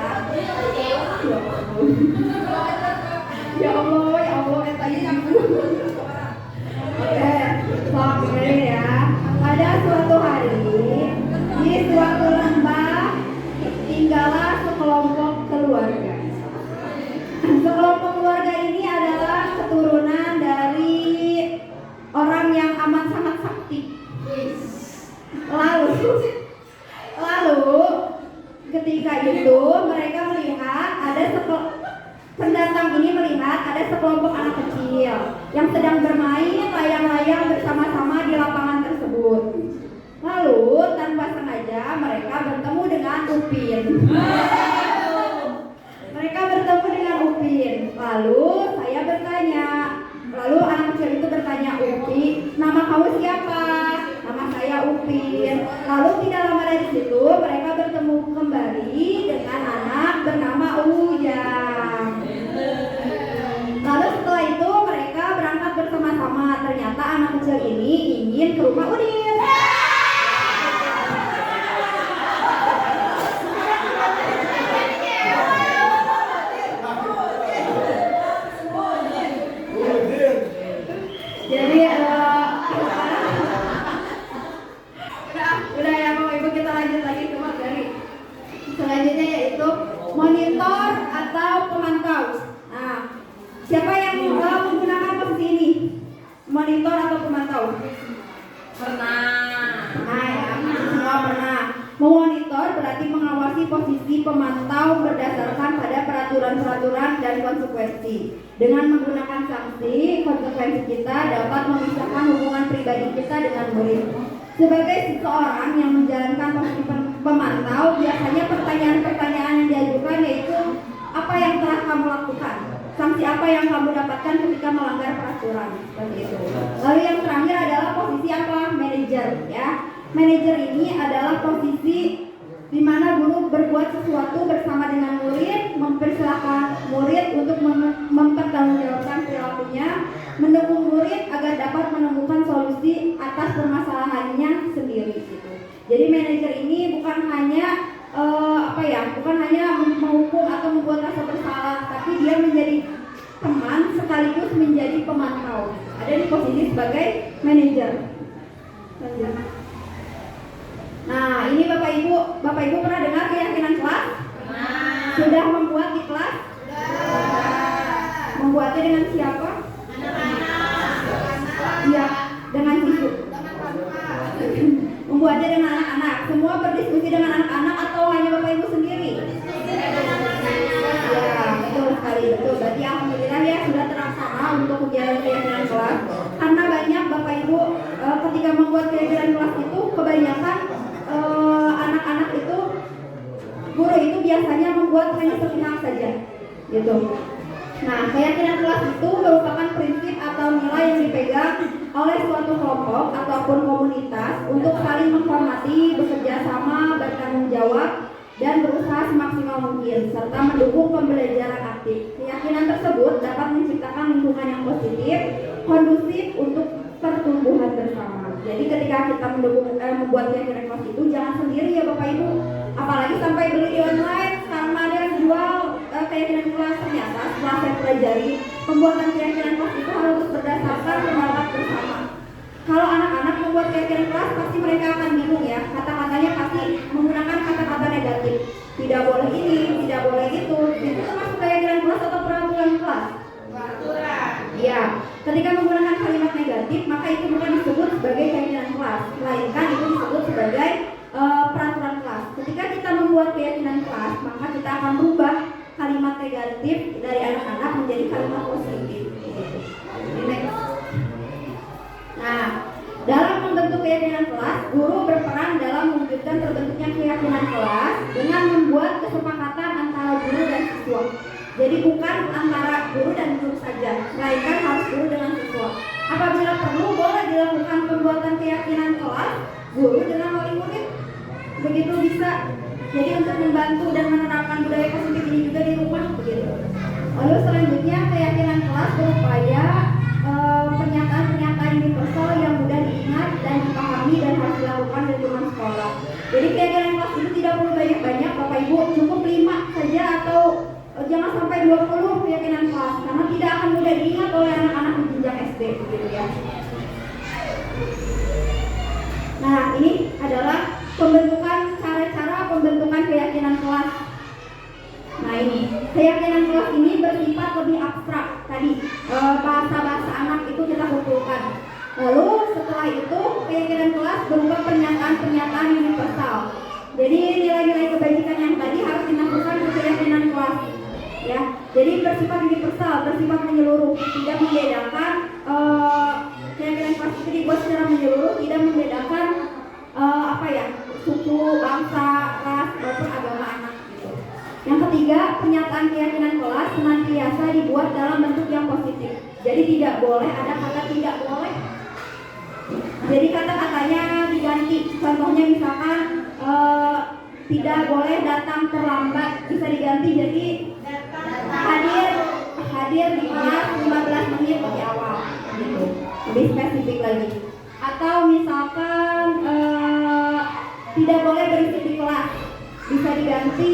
Ya Allah, tadi ibu. Oke, sampai ya. Pada suatu hari di suatu lembah tinggallah sekelompok keluarga. Sekelompok keluarga ini adalah keturunan dari orang yang amat sangat sakti. Lalu ketika itu mereka melihat ada pendatang ini melihat ada sekelompok anak kecil yang sedang bermain layang-layang bersama-sama di lapangan tersebut. Lalu tanpa sengaja mereka bertemu dengan Upin. Lalu anak kecil itu bertanya, Upi, nama kamu siapa? Nama saya Upin. Lalu tidak lama dari situ mereka bertemu kembali dengan anak bernama Ujang. Lalu setelah itu mereka berangkat bersama-sama. Ternyata anak kecil ini ingin ke rumah Udin. Jadi udah ya Bapak Ibu, kita lanjut lagi ke materi selanjutnya, yaitu monitor atau pemantau. Nah, siapa yang menggunakan posisi ini? Monitor atau pemantau? Pernah. Nah ya, semua pernah. Memonitor berarti mengawasi posisi pemantau berdasarkan pada peraturan-peraturan dan konsekuensi. Dengan menggunakan sanksi, konsekuensi kita dapat memisahkan hubungan pribadi kita dengan murid. Sebagai seseorang yang menjalankan posisi pemantau, biasanya pertanyaan-pertanyaan yang diajukan yaitu apa yang telah kamu lakukan? Sanksi apa yang kamu dapatkan ketika melanggar peraturan? Seperti itu. Lalu yang terakhir adalah posisi apa? Manajer, ya. Manajer ini adalah posisi di mana guru berbuat sesuatu bersama dengan murid, mempersilahkan murid untuk mempertanggungjawabkan perilakunya, mendukung murid agar dapat menemukan solusi atas permasalahannya sendiri. Gitu. Jadi manajer ini bukan hanya bukan hanya menghukum atau membuat rasa bersalah, tapi dia menjadi teman sekaligus menjadi pemantau. Ada di posisi sebagai manajer. Nah, ini Bapak Ibu pernah dengar keyakinan kelas? Sudah membuat di kelas? Membuatnya dengan siapa? Iya, dengan siswa. Membuatnya dengan anak-anak. Semua berdiskusi dengan anak-anak atau hanya Bapak Ibu sendiri? membuat hanya sepihak saja, gitu. Nah, keyakinan kelas itu merupakan prinsip atau nilai yang dipegang oleh suatu kelompok ataupun komunitas untuk saling menghormati, bekerja sama, bertanggung jawab, dan berusaha semaksimal mungkin, serta mendukung pembelajaran aktif. Keyakinan tersebut dapat menciptakan lingkungan yang positif, kondusif untuk pertumbuhan bersama. Jadi ketika kita membuat keyakinan kelas itu jangan sendiri ya Bapak Ibu, apalagi sampai beli di online. Sekarang ada yang jual keyakinan kelas. Ternyata setelah saya pelajari, pembuatan keyakinan kelas itu harus berdasarkan pendapat bersama. Kalau anak-anak membuat keyakinan kelas pasti mereka akan bingung ya, kata-katanya pasti menggunakan kata-kata negatif. Tidak boleh ini, tidak boleh itu. Itu termasuk keyakinan kelas atau peraturan kelas? Peraturan. Iya, ketika menggunakan kalimat negatif maka itu bukan disebut sebagai keyakinan kelas, melainkan itu disebut sebagai peraturan kelas. Ketika kita membuat keyakinan kelas, maka kita akan berubah kalimat negatif dari anak-anak menjadi kalimat positif. Next. Nah, dalam membentuk keyakinan kelas, guru berperan dalam mewujudkan terbentuknya keyakinan kelas dengan membuat kesepakatan antara guru dan siswa. Jadi bukan antara guru dan guru saja, melainkan harus guru dengan siswa. Apabila perlu, boleh dilakukan pembuatan keyakinan kelas guru dengan wali murid. Begitu bisa. Jadi untuk membantu dan menerapkan budaya positif ini juga di rumah begitu. Lalu selanjutnya keyakinan kelas berupaya pernyataan-pernyataan universal yang mudah diingat dan dipahami dan harus dilakukan di lingkungan sekolah. Jadi keyakinan kelas itu tidak perlu banyak-banyak Bapak Ibu, cukup 5 saja atau jangan sampai 20 keyakinan kelas, karena tidak akan mudah diingat oleh anak-anak di jenjang SD gitu ya. Nah, ini adalah cara-cara pembentukan keyakinan kelas. Nah, ini keyakinan kelas ini bersifat lebih abstrak. Tadi bahasa-bahasa anak itu kita kumpulkan. Lalu setelah itu keyakinan kelas berupa pernyataan-pernyataan universal. Jadi nilai-nilai kebajikan yang tadi harus dimasukkan ke keyakinan kelas. Ya, jadi bersifat universal, bersifat menyeluruh, tidak membedakan keyakinan kelas itu dibuat secara menyeluruh, tidak membedakan suku, bangsa, ras, maupun agama anak gitu. Yang ketiga, pernyataan keyakinan kelas senantiasa dibuat dalam bentuk yang positif. Jadi tidak boleh ada kata tidak boleh. Jadi kata-katanya diganti. Contohnya misalkan tidak boleh datang terlambat, bisa diganti jadi hadir di kelas 15 menit lebih awal gitu. Lebih spesifik lagi. Atau misalkan tidak boleh berisik di kelas, bisa diganti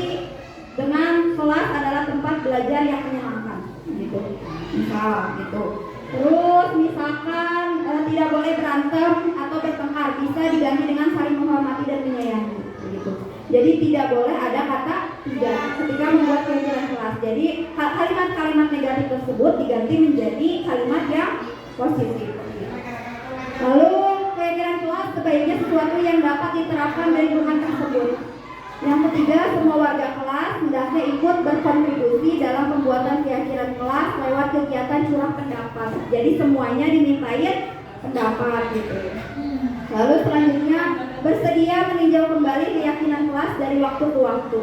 dengan kelas adalah tempat belajar yang menyenangkan gitu. Misal gitu. Terus misalkan tidak boleh berantem atau bertengkar, bisa diganti dengan saling menghormati dan menyayangi gitu. Jadi tidak boleh ada kata tidak ketika membuat keyakinan kelas. Jadi kalimat-kalimat negatif tersebut diganti menjadi kalimat yang positif. Lalu keyakinan kelas sebaiknya sesuatu yang dapat diterapkan dari lingkungan tersebut. Yang ketiga, semua warga kelas hendaknya ikut berkontribusi dalam pembuatan keyakinan kelas lewat kegiatan curah pendapat. Jadi semuanya dimintain pendapat gitu. Lalu selanjutnya bersedia meninjau kembali keyakinan kelas dari waktu ke waktu.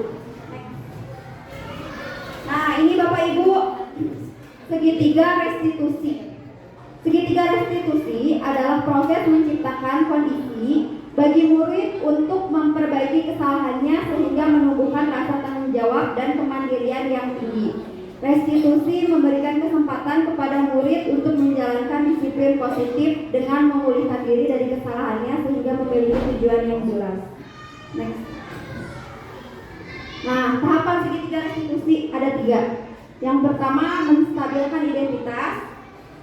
Nah, ini Bapak Ibu segitiga restitusi. Segitiga restitusi adalah proses menciptakan kondisi bagi murid untuk memperbaiki kesalahannya sehingga menumbuhkan rasa tanggung jawab dan kemandirian yang tinggi. Restitusi memberikan kesempatan kepada murid untuk menjalankan disiplin positif dengan memulihkan diri dari kesalahannya sehingga memiliki tujuan yang jelas. Next. Nah, tahapan segitiga restitusi ada 3. Yang pertama, menstabilkan identitas.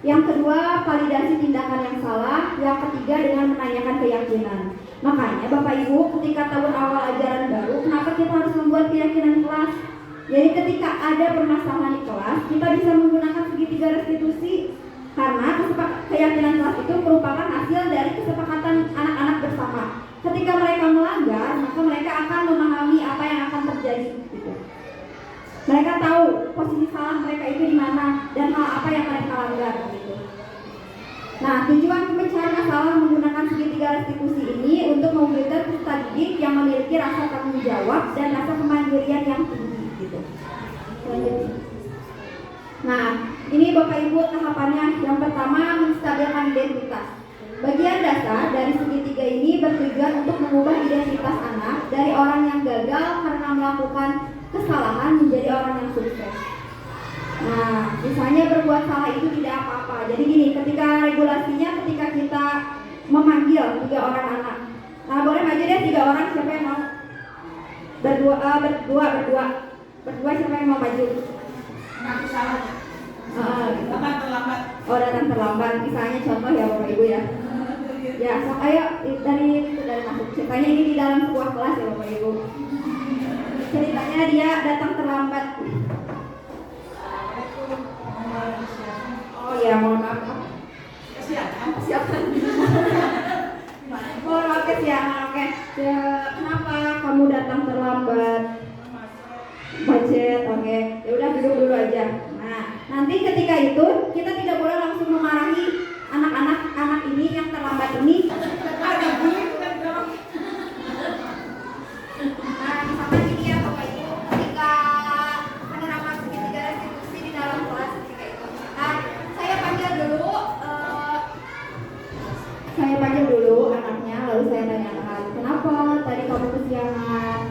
Yang kedua, validasi tindakan yang salah. Yang ketiga, dengan menanyakan keyakinan. Makanya Bapak Ibu, ketika tahun awal ajaran baru, kenapa kita harus membuat keyakinan kelas? Jadi ketika ada permasalahan di kelas, kita bisa menggunakan segitiga restitusi. Karena keyakinan kelas itu merupakan hasil dari kesepakatan anak-anak bersama. Ketika mereka melanggar, maka mereka akan memahami apa yang akan terjadi. Gitu. Mereka tahu posisi salah mereka itu di mana dan hal apa yang mereka langgar. Gitu. Nah, tujuan pemecahan masalah menggunakan segitiga restitusi ini untuk mewujudkan peserta didik yang memiliki rasa tanggung jawab dan rasa kemandirian yang tinggi. Gitu. Bapak Ibu tahapannya. Yang pertama, menstabilkan identitas. Bagian dasar dari segitiga ini bertujuan untuk mengubah identitas anak dari orang yang gagal karena melakukan kesalahan menjadi orang yang sukses. Nah, misalnya berbuat salah itu tidak apa-apa. Jadi gini, ketika regulasinya, ketika kita memanggil 3 orang anak, nah boleh maju deh 3 orang, siapa yang mau? Berdua siapa yang mau maju? Aku salah. Datang terlambat. Oh, datang terlambat. Misalnya contoh ya Bapak Ibu ya. Ya, so, ayo dari masuk. Ceritanya ini di dalam sebuah kelas ya Bapak Ibu. Ceritanya dia datang terlambat. Oh ya, mohon maaf. Kesiangan. Mohon maaf kesiangan. Oke. Ya, kenapa kamu datang terlambat? Macet. Oke. Ya udah duduk dulu aja. Nah, nanti ketika itu kita tidak boleh langsung memarahi anak ini yang terlambat ini. Nah, misalkan ini ya Bapak Ibu, ketika penerapan segitiga restitusi di dalam kelas ketika itu. Nah, saya panggil dulu anaknya, lalu saya tanyakan, kenapa tadi kamu kesiangan?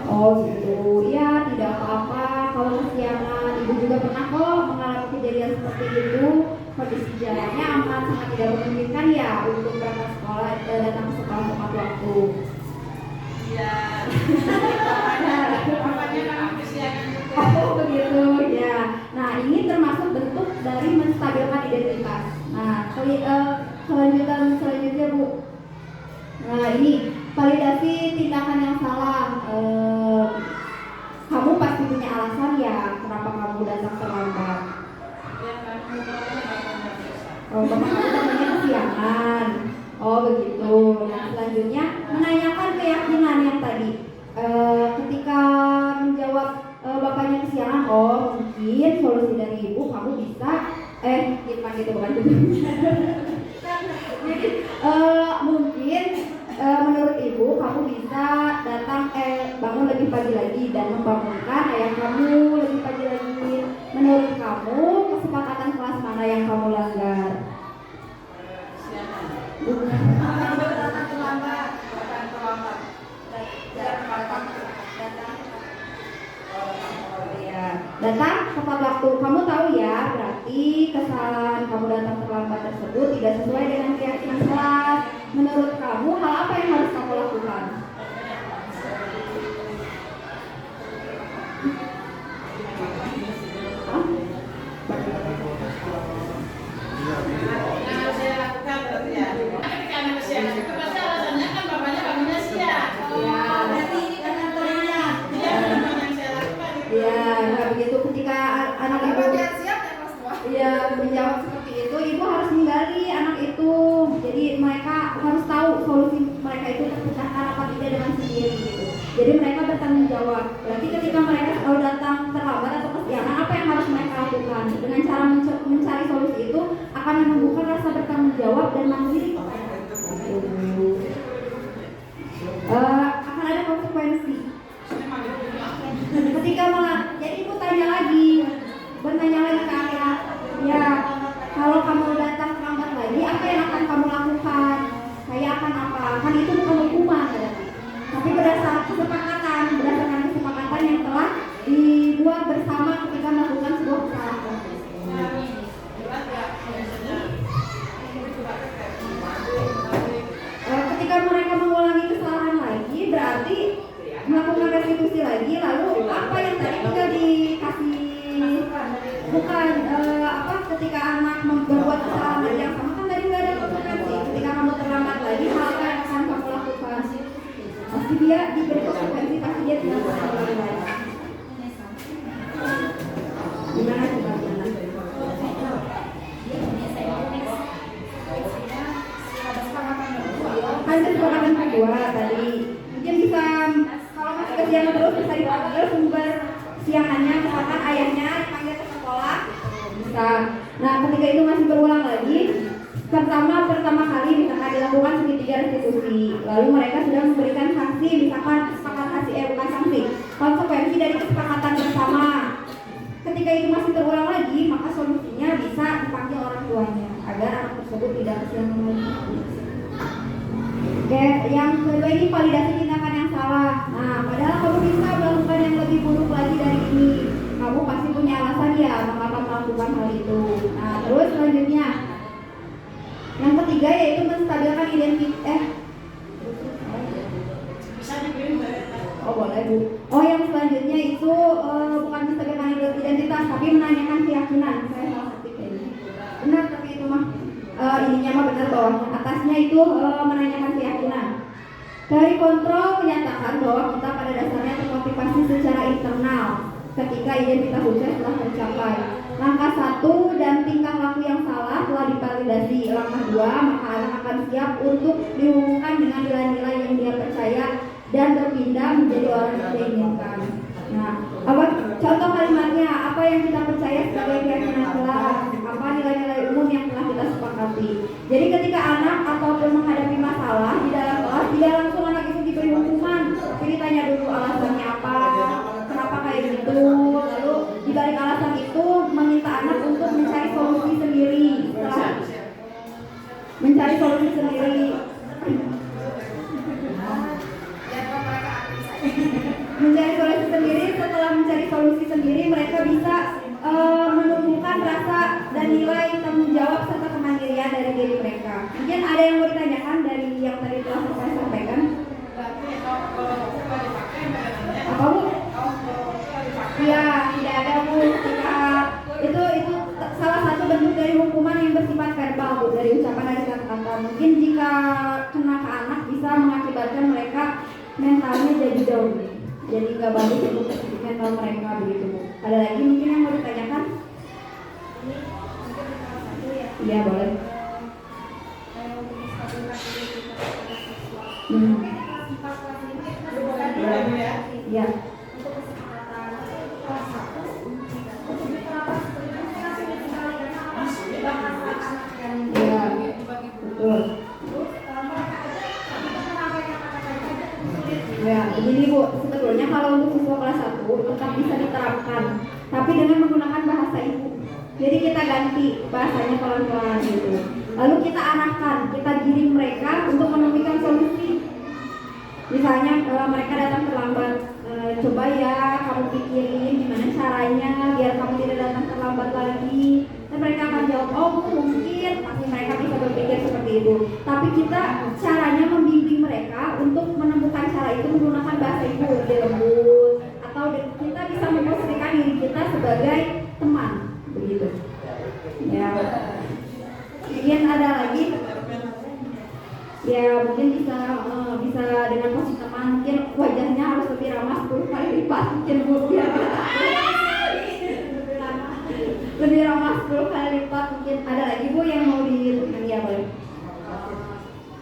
Oh gitu, ya tidak apa-apa kalau kesiangan. Ibu juga pernah kok mengalami kejadian seperti itu. Kondisi jalannya amat sangat tidak memungkinkan ya untuk berangkat sekolah dan datang ke sekolah tepat waktu. Iya. Bapaknya kan kesiangan juga. Oh begitu ya. Nah ini termasuk bentuk dari menstabilkan identitas. Nah selanjutnya Bu. Nah ini validasi tindakan yang salah. Kamu pasti punya alasan ya kenapa kamu datang terlambat. Oh, bapak kamu datangnya kesiangan. Oh begitu. Nah selanjutnya menanyakan keyakinan yang tadi. Ketika menjawab bapaknya kesiangan, oh mungkin solusi dari ibu kamu bisa gitu bukan gitu. Jadi mungkin menurut ibu kamu bisa datang bangun lebih pagi lagi dan membangunkan ayah kamu lebih pagi lagi. Menurut kamu kesepakatan kelas mana yang kamu langgar? Datang tepat waktu. Kamu tahu ya, berarti kesalahan kamu datang terlambat tersebut tidak sesuai dengan keyakinan kelas. Menurut kamu, hal apa yang harus kamu lakukan? Yang harus saya lakukan berarti ya. Ketika anak kesiangan itu pasti alasannya kan bapaknya bangunnya siang. Berarti ini kan kantornya. Iya, memang yang saya lakukan itu. Iya, nggak begitu. Ketika anak ibu Iya, menjawab seperti itu, ibu harus menggali anak itu. Jadi mereka harus tahu solusi mereka itu terpecahkan apa tidak dengan sendiri gitu. Jadi mereka bertanggung jawab. Berarti ketika mereka selalu datang terlambat atau kesiangan, apa yang harus mereka lakukan? Dengan cara mencari solusi itu akan menumbuhkan rasa bertanggung jawab dan mandiri. Akan ada konsekuensi. Ketika jadi ibu bertanya lagi ke anak, ya kalau kamu datang terlambat lagi, apa yang akan kamu lakukan? Saya akan apa? Kan itu bukan hukuman, tapi berdasarkan kesepakatan yang telah dibuat bersama ketika melakukan sebuah kesalahan. Ketika mereka mengulangi kesalahan lagi, berarti melakukan restitusi lagi. Lalu apa yang tadi tinggal dikasih bukan ketika anak berbuat kesalahan lagi yang sama kan tadi nggak ada konsekuensi. Ketika kamu terlambat lagi, hal apa yang akan kamu lakukan? Pasti dia diberi konsekuensi, pasti dia tidak akan lagi. Gimana coba gimana? Kan kesepakatan kedua tadi mungkin bisa kalau masih kesiangan terus bisa dipanggil sumber siangannya, misalkan ayahnya dipanggil ke sekolah bisa. Nah ketika itu masih berulang lagi, pertama kali misalkan dilakukan segitiga restitusi, lalu mereka sudah memberikan sanksi, misalkan bukan sanksi, konsekuensi dari kesepakatan bersama. Ketika itu masih terulang lagi, maka bisa dipanggil orang tuanya agar anak tersebut tidak kesiangan lagi. Oke, yang kedua ini validasi tindakan yang salah. Nah, padahal kamu bisa melakukan yang lebih buruk lagi dari ini. Kamu pasti punya alasan ya mengapa melakukan hal itu. Nah, terus selanjutnya, yang ketiga yaitu menstabilkan identitas. Bisa dikirim ke Oh boleh Bu. Oh yang selanjutnya itu bukan menstabilkan identitas tapi menanyakan keyakinan. Saya salah ketik kayaknya. Benar tapi itu mah ininya mah benar bawahnya. Atasnya itu menanyakan keyakinan. Dari kontrol menyatakan bahwa kita pada dasarnya termotivasi secara internal ketika identitas sukses telah tercapai. Langkah 1 dan tingkah laku yang salah telah divalidasi. Langkah 2, maka anak akan siap untuk dihubungkan dengan nilai-nilai yang dia percaya dan berpindah menjadi orang yang dia inginkan. Nah, apa contoh kalimatnya? Apa yang kita percaya sebagai keyakinan kelas? Apa nilai-nilai umum yang telah kita sepakati? Jadi ketika anak ataupun menghadapi masalah di dalam kelas, tidak langsung anak itu diberi hukuman, tapi ditanya dulu alasannya apa, kenapa kayak gitu. Lalu di balik alasan itu meminta anak untuk mencari solusi sendiri. Setelah mencari solusi sendiri. Setelah mencari solusi sendiri mereka bisa menumbuhkan rasa dan nilai tanggung jawab serta kemandirian dari diri mereka. Mungkin ada yang mau ditanyakan dari yang tadi telah saya sampaikan? Apa Bu? Iya, tidak ada Bu. Itu salah satu bentuk dari hukuman yang bersifat verbal Bu, dari ucapan dari kata-kata. Mungkin jika kena ke anak bisa mengakibatkan mereka mentalnya jadi down. Jadi nggak bagus untuk mental mereka begitu Bu. Ada lagi mungkin yang mau ditanyakan? Iya boleh. Iya. Iya, betul. Ya, begini Bu, sebetulnya kalau untuk siswa kelas 1 tetap bisa diterapkan, tapi dengan menggunakan bahasa ibu. Jadi kita ganti bahasanya pelan-pelan gitu. Lalu kita arahkan, kita giring mereka untuk menemukan solusi. Misalnya mereka datang terlambat, coba ya kamu pikirin gimana caranya biar kamu tidak datang terlambat lagi. Dan mereka akan jawab, oh mungkin, pasti mereka bisa berpikir seperti itu. Tapi kita caranya membimbing mereka untuk menemukan cara itu menggunakan bahasa ibu lebih lembut, atau kita bisa memposisikan diri kita sebagai teman, begitu. Ya, mungkin ada lagi. Ya mungkin bisa dengan posisi teman, mungkin wajahnya harus lebih ramah 10 kali lipat mungkin Bu, biar lebih ramah 10 kali lipat mungkin. Ada lagi Bu yang mau ditanyakan? Ya boleh.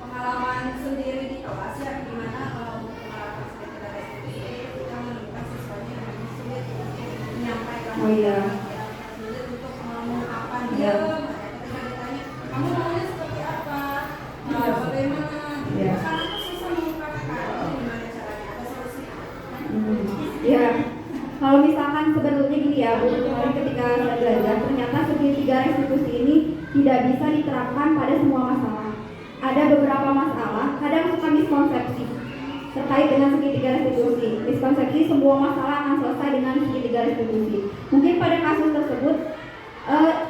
Pengalaman sendiri di kelas ya, gimana kalau pengalaman sendiri dari kita menemukan siswanya yang sulit menyampaikan Oh iya. sulit untuk mengungkapkan Iya. dia ketika ditanya kamu maunya seperti apa, bagaimana, Iya. karena itu susah mengungkapkan. Gimana caranya, ada solusi? Ya, kalau misalkan sebetulnya gini ya Bu, kemarin ketika saya belajar ternyata segitiga restitusi ini tidak bisa diterapkan pada semua masalah. Ada beberapa masalah, kadang suka miskonsepsi terkait dengan segitiga restitusi. Miskonsepsi semua masalah akan selesai dengan segitiga restitusi. Mungkin pada kasus tersebut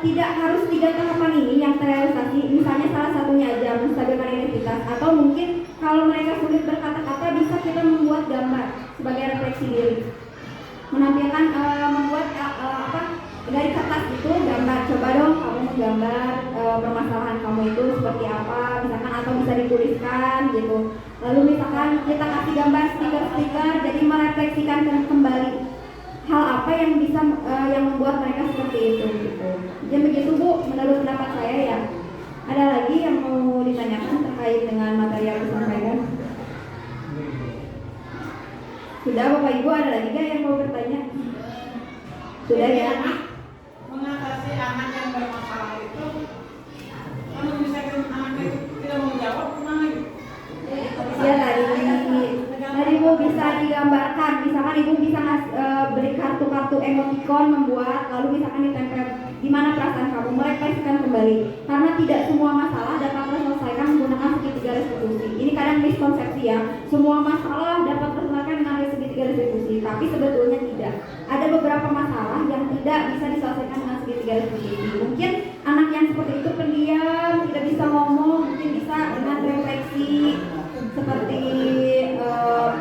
tidak harus 3 tahapan ini yang terrealisasi. Misalnya salah satunya aja menstabilkan identitas, atau mungkin kalau mereka sulit berkata-kata bisa kita membuat gambar sebagai refleksi diri. Menampilkan membuat dari kertas itu gambar, coba dong kamu menggambar permasalahan kamu itu seperti apa misalkan, atau bisa dituliskan gitu. Lalu misalkan kita kasih gambar stiker-stiker, jadi merefleksikan kembali hal apa yang bisa yang membuat mereka seperti itu gitu. Jadi begitu Bu, menurut pendapat saya ya. Ada lagi yang mau ditanyakan terkait dengan materi yang disampaikan? Sudah Bapak Ibu, ada lagi gak yang mau bertanya? Sudah ya? Mengatasi anak yang bermasalah itu, kalau misalkan anak itu tidak mau jawab, gimana gitu? Ya tadi Bu bisa digambarkan, misalkan Ibu bisa beri kartu-kartu satu emoticon membuat lalu misalkan ditempel gimana perasaan kamu, merefleksikan kembali, karena tidak semua masalah dapat terselesaikan menggunakan segitiga restitusi. Ini kadang miskonsepsi ya, semua masalah dapat terselesaikan dengan segitiga restitusi, tapi sebetulnya tidak. Ada beberapa masalah yang tidak bisa diselesaikan dengan segitiga restitusi. Mungkin anak yang seperti itu pendiam, tidak bisa ngomong, mungkin bisa dengan refleksi seperti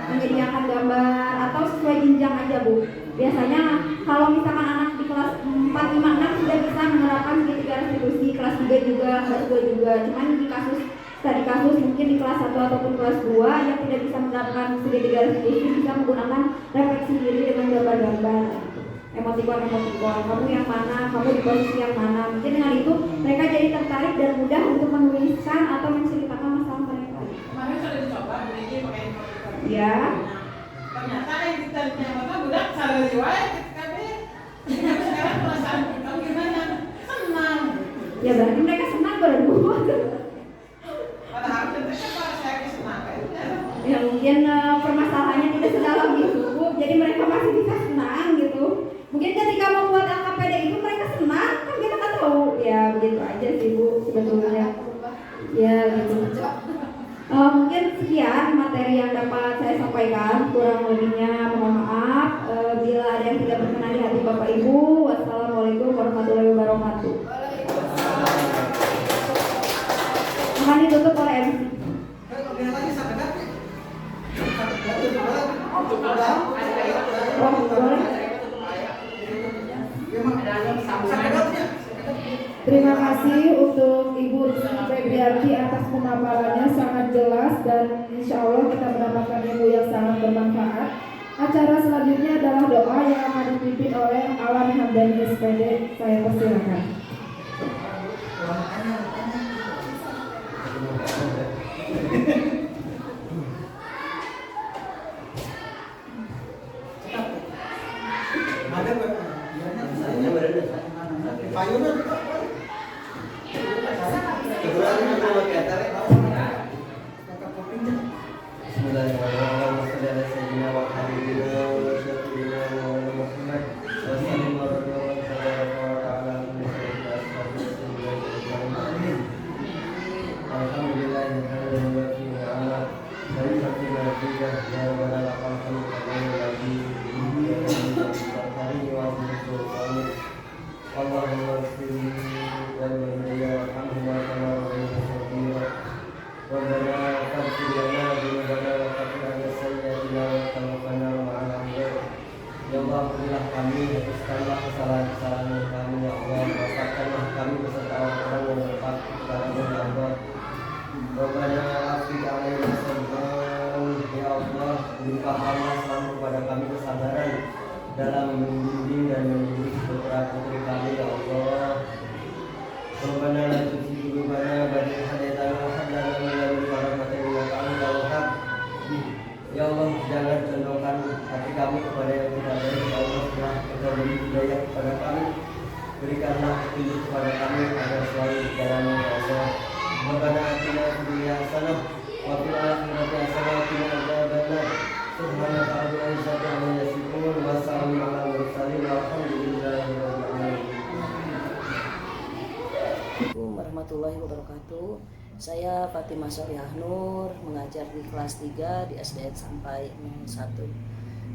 menyediakan gambar atau sesuai jenjang aja Bu. Biasanya kalau misalkan anak di kelas 4, 5, 6 sudah bisa menerapkan segitiga restitusi, kelas 3 juga, kelas 2 juga. Cuman di kasus mungkin di kelas 1 ataupun kelas 2 yang tidak bisa menerapkan segitiga restitusi bisa menggunakan refleksi diri dengan gambar-gambar, emoticon, kamu yang mana, kamu di posisi yang mana. Mungkin dengan itu mereka jadi tertarik dan mudah untuk menuliskan atau menceritakan masalah mereka. Kemarin sudah dicoba beli pakai emoticon. Ya. Ternyata yang kita nyamata budak salah riwayat tapi sekarang perasaan kamu gimana? Senang. Ya berarti mereka senang berbuat. Padahal tentunya kalau saya senang kayaknya. Ya mungkin permasalahannya tidak sedalam itu Bu. Jadi mereka masih bisa senang gitu. Mungkin ketika membuat LKPD itu mereka senang, kan kita nggak tahu. Ya begitu aja sih Bu sebetulnya. Ya gitu. Mungkin sekian materi yang dapat saya sampaikan, kurang lebihnya mohon maaf. Bila ada yang tidak berkenan di hati Bapak Ibu, wassalamualaikum warahmatullahi wabarakatuh. Akan ditutup oleh MC. Oh, boleh. Terima kasih untuk Ibu Febriarti atas pemaparannya sangat jelas dan insya Allah kita mendapatkan ilmu yang sangat bermanfaat. Acara selanjutnya adalah doa yang akan dipimpin oleh Awan Hamdani SPD. Saya persilakan. Warahmatullahi wabarakatuh. Saya Fatimah Soriah Nur, mengajar di kelas 3 di SDN sampai 01.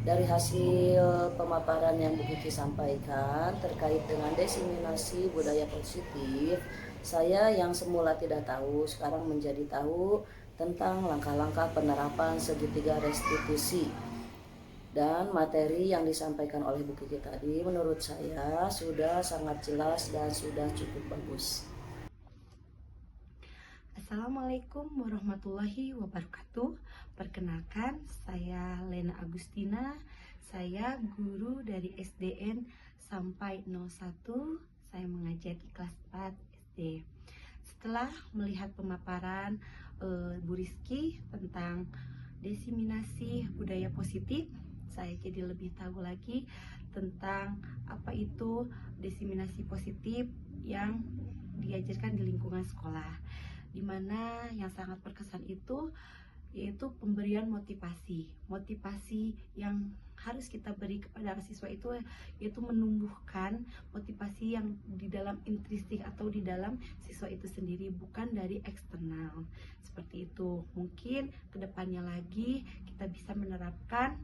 Dari hasil pemaparan yang Bu Kiki sampaikan terkait dengan diseminasi budaya positif, saya yang semula tidak tahu sekarang menjadi tahu tentang langkah-langkah penerapan segitiga restitusi. Dan materi yang disampaikan oleh Bu Kiki tadi menurut saya sudah sangat jelas dan sudah cukup bagus. Assalamualaikum warahmatullahi wabarakatuh. Perkenalkan, saya Lena Agustina. Saya guru dari SDN sampai 01. Saya mengajar di kelas 4 SD. Setelah melihat pemaparan Bu Rizky tentang diseminasi budaya positif, saya jadi lebih tahu lagi tentang apa itu diseminasi positif yang diajarkan di lingkungan sekolah, di mana yang sangat berkesan itu yaitu pemberian motivasi yang harus kita beri kepada siswa itu yaitu menumbuhkan motivasi yang di dalam intrinsik atau di dalam siswa itu sendiri, bukan dari eksternal. Seperti itu. Mungkin kedepannya lagi kita bisa menerapkan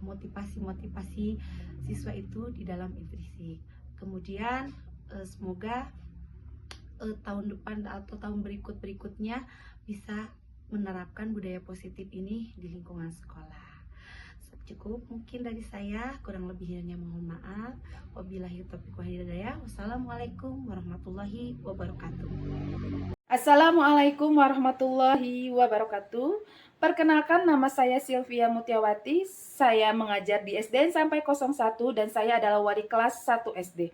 motivasi-motivasi siswa itu di dalam intrinsik. Kemudian semoga tahun depan atau tahun berikutnya bisa menerapkan budaya positif ini di lingkungan sekolah. Cukup mungkin dari saya, kurang lebihnya mohon maaf. Wabillahi taufiq wal hidayah. Wassalamualaikum warahmatullahi wabarakatuh. Assalamualaikum warahmatullahi wabarakatuh. Perkenalkan, nama saya Sylvia Mutiawati. Saya mengajar di SDN sampai 01 dan saya adalah wali kelas 1 SD.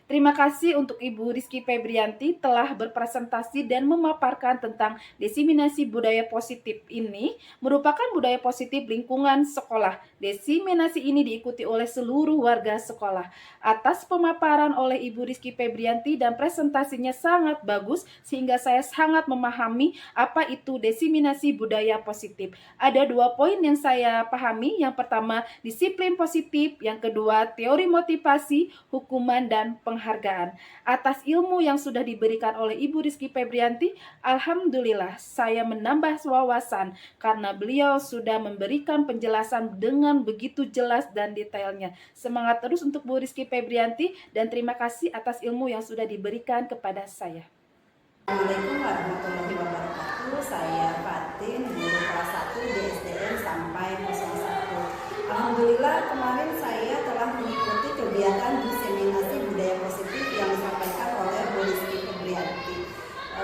Terima kasih untuk Ibu Rizky Febrianti telah berpresentasi dan memaparkan tentang diseminasi budaya positif ini merupakan budaya positif lingkungan sekolah. Diseminasi ini diikuti oleh seluruh warga sekolah. Atas pemaparan oleh Ibu Rizky Febrianti dan presentasinya sangat bagus sehingga saya sangat memahami apa itu diseminasi budaya positif. Ada 2 poin yang saya pahami. Yang pertama, disiplin positif. Yang kedua, teori motivasi, hukuman, dan penghargaan. Atas ilmu yang sudah diberikan oleh Ibu Rizky Febrianti, alhamdulillah saya menambah wawasan karena beliau sudah memberikan penjelasan dengan begitu jelas dan detailnya. Semangat terus untuk Bu Rizky Febrianti dan terima kasih atas ilmu yang sudah diberikan kepada saya. Assalamualaikum warahmatullahi wabarakatuh. Saya Fatin, guru kelas 1 di SDN sampai 01. Alhamdulillah kemarin saya telah mengikuti kegiatan diseminasi budaya positif yang disampaikan oleh Bu Rizky Febrianti.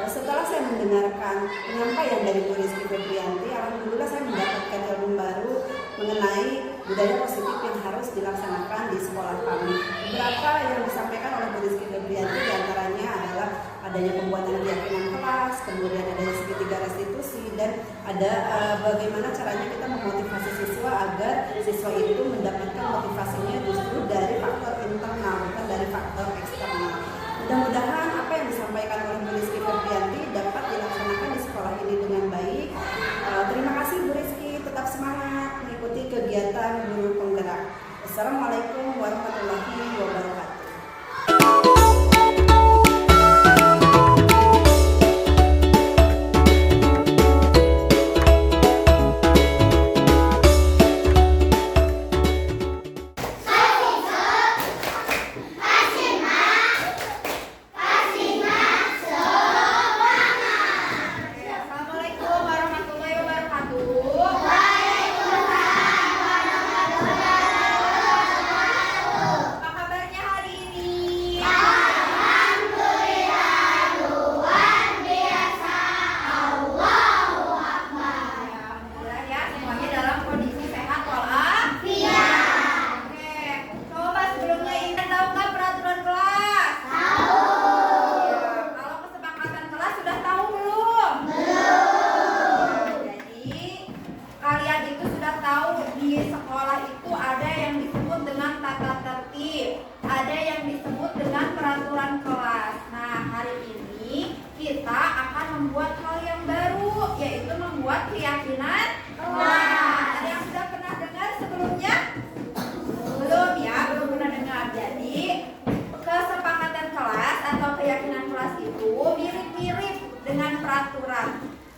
Setelah saya mendengarkan penyampaian dari Bu Rizky Febrianti, alhamdulillah saya mendapatkan ilmu baru mengenai budaya positif yang harus dilaksanakan di sekolah kami. Beberapa yang disampaikan oleh Bu Rizky Febrianti diantaranya adalah adanya pembuatan keyakinan kelas, kemudian adanya segitiga restitusi, dan ada bagaimana caranya kita memotivasi siswa agar siswa itu mendapatkan motivasinya justru dari faktor internal, bukan dari faktor eksternal. Mudah-mudahan apa yang disampaikan oleh Bu Rizky Febrianti dapat dilaksanakan di sekolah ini dengan baik. Terima kasih Bu Rizky, tetap semangat mengikuti kegiatan guru penggerak. Assalamualaikum warahmatullahi wabarakatuh. Assalamualaikum warahmatullahi wabarakatuh. Apa kabarnya hari ini? Alhamdulillah, luar biasa. Allahu Akbar. Alhamdulillah ya, semuanya dalam kondisi sehat walafiat. Oke, coba sebelumnya Intan tahu nggak peraturan kelas? Tahu. Kalau kesepakatan kelas sudah tahu belum? Jadi kalian itu sudah tahu di sekolah itu ada yang disebut dengan tata tertib, ada yang disebut dengan peraturan kelas. Nah, hari ini kita akan membuat hal yang baru, yaitu membuat keyakinan kelas. Ada yang sudah pernah dengar sebelumnya? Belum ya, belum pernah dengar. Jadi kesepakatan kelas atau keyakinan kelas itu mirip-mirip dengan peraturan.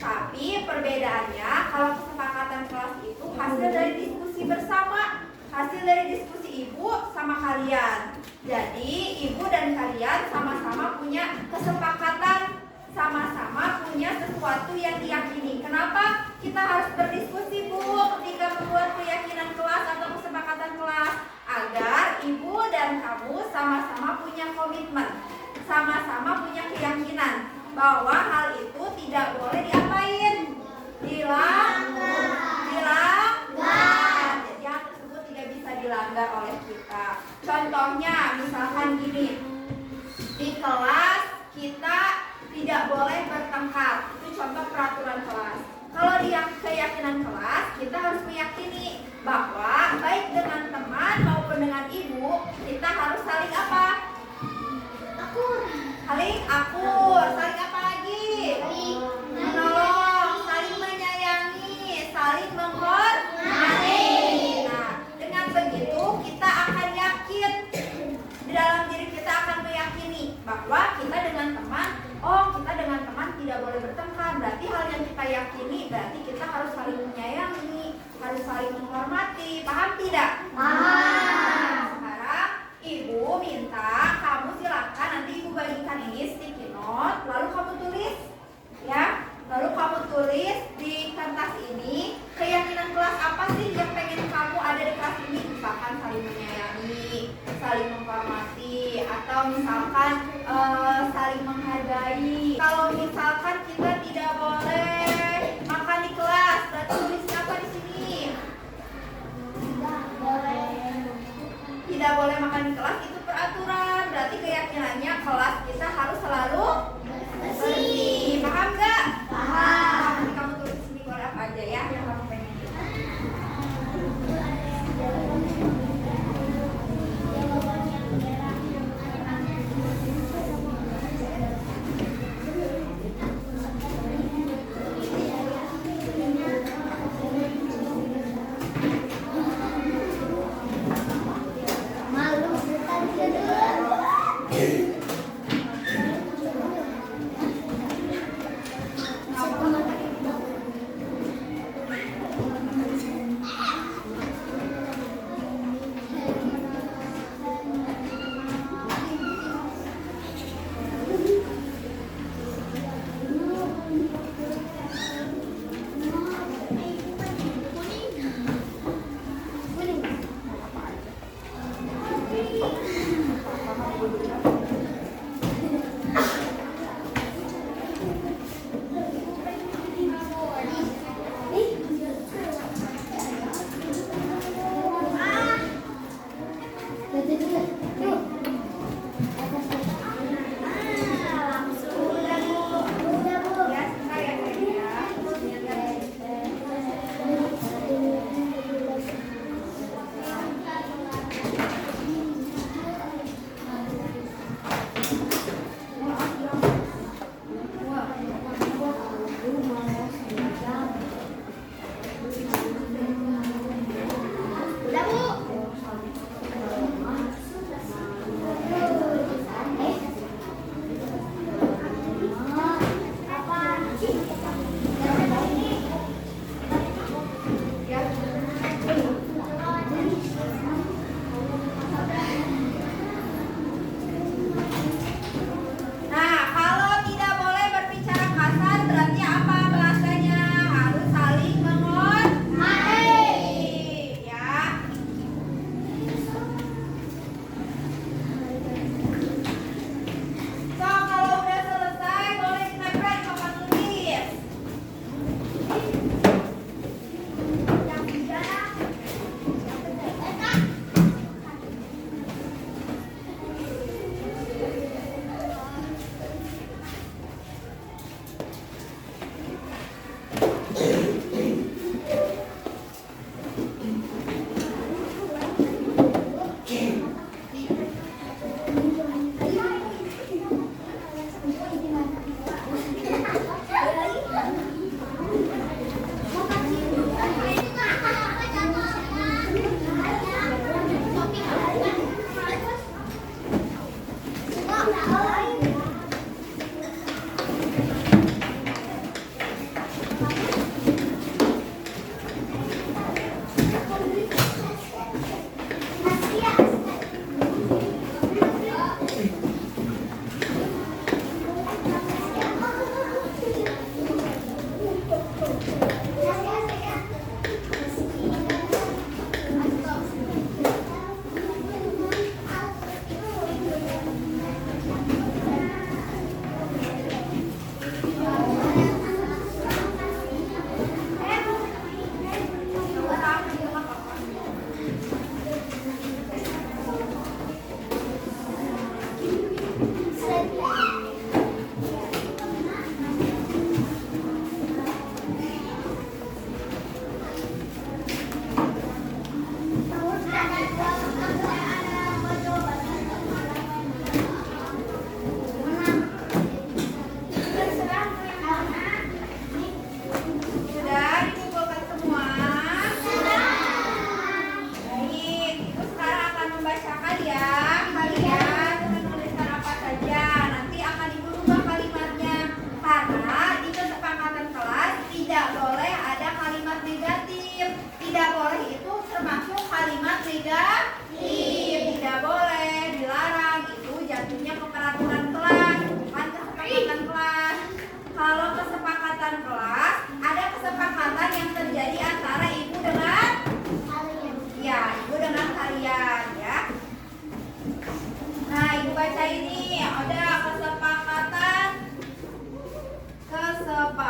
Tapi perbedaannya, kalau kesepakatan kelas itu hasil dari diskusi bersama, hasil dari diskusi ibu sama kalian. Jadi ibu dan kalian sama-sama punya kesepakatan, sama-sama punya sesuatu yang diyakini. Kenapa kita harus berdiskusi Bu ketika membuat keyakinan kelas atau kesepakatan kelas? Agar ibu dan kamu sama-sama punya komitmen, sama-sama punya keyakinan bahwa hal itu tidak boleh diapain? Dilanggar. Jadi hal tersebut tidak bisa dilanggar oleh kita. Contohnya misalkan gini, di kelas kita tidak boleh bertengkar. Itu contoh peraturan kelas. Kalau di keyakinan kelas, kita harus meyakini bahwa baik dengan teman maupun dengan ibu, kita harus saling apa? Saling akur, saling apa lagi? Menolong, saling menyayangi, saling menghormati. Nah, saling menghormati. Paham tidak? Paham. Sekarang ibu minta kamu silakan nanti ibu bagikan ini sticky note, lalu kamu tulis ya. Lalu kamu tulis di kertas ini keyakinan kelas apa sih yang pengen kamu ada di kelas ini. Misalkan saling menyayangi, saling menghormati, atau misalkan saling menghargai. Kalau misalkan kita tidak boleh makan di kelas, berarti tulisnya apa di sini? Tidak boleh makan di kelas itu peraturan. Berarti keyakinannya kelas kita harus selalu bersih. Paham nggak? Paham. Nanti kamu tulis di sini boleh apa aja ya yang kamu pengen.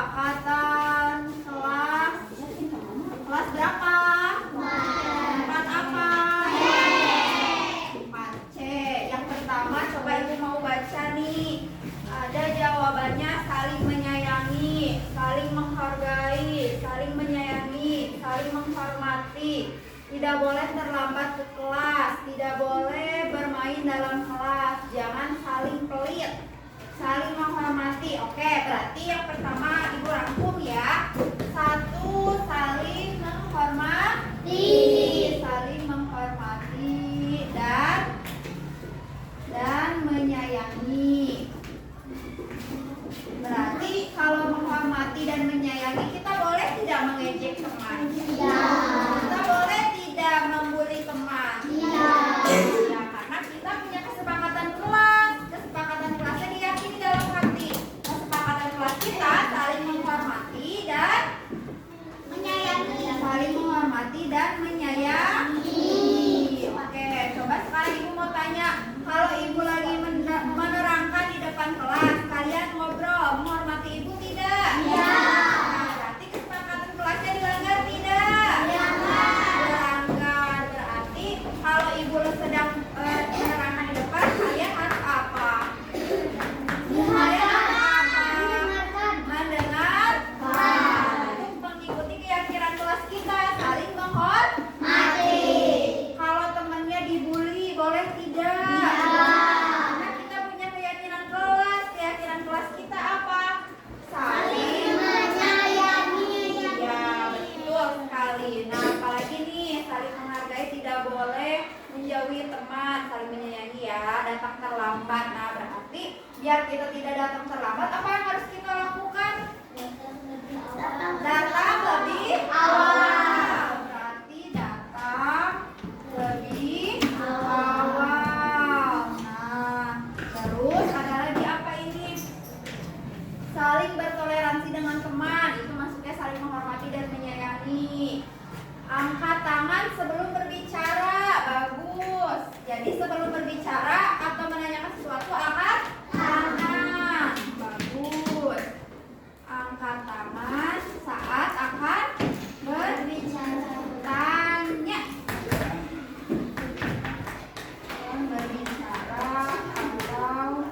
kesepakatan kelas berapa? 4 apa? 4C. Yang pertama coba ibu mau baca nih. Ada jawabannya saling menyayangi, saling menghargai, saling menyayangi, saling menghormati. Tidak boleh terlambat ke kelas, tidak boleh bermain dalam kelas, jangan saling pelit, saling menghormati. Oke, berarti yang pertama ibu rangkum ya. 1, saling menghormati, saling menghormati dan menyayangi. Berarti kalau menghormati dan menyayangi kita boleh tidak mengejek teman? Kita boleh tidak membuli teman? Ya, karena kita punya kesepakatan kelas. Kesepakatan kelasnya diyakini dalam hati. Kesepakatan kelas kita saling menghormati dan menyayangi. Saling menghormati dan menyayangi. Oke, coba sekarang ibu mau tanya, kalau ibu lagi menerangkan di depan kelas, kalian ngobrol, menghormati ibu tidak? Iya. Nah, berarti kesepakatan kelasnya dilanggar tidak? Dilanggar. Berarti kalau ibu sedang menerangkan di depan, kalian harus apa? Kalian harus apa? Mendengarkan. Untuk mengikuti keyakinan kelas kita, saling menghormati. Kalau temannya dibully, boleh tidak? Karena kita punya keyakinan kelas kita apa? Saling menyayangi. Ya, betul sekali. Nah, apalagi nih, saling menghargai, tidak boleh menjauhi teman, saling menyayangi ya, datang terlambat. Nah, berarti biar kita tidak datang terlambat, apa yang harus kita lakukan? Datang lebih awal. Berarti datang lebih awal. Nah, terus ada lagi apa ini? Saling bertoleransi dengan teman, itu maksudnya saling menghormati dan menyayangi. Angkat tangan sebelum berbicara, bagus. Jadi sebelum berbicara atau menanyakan sesuatu, angkat tangan, bagus. Angkat tangan saat akan berbicara, tanya. Berbicara atau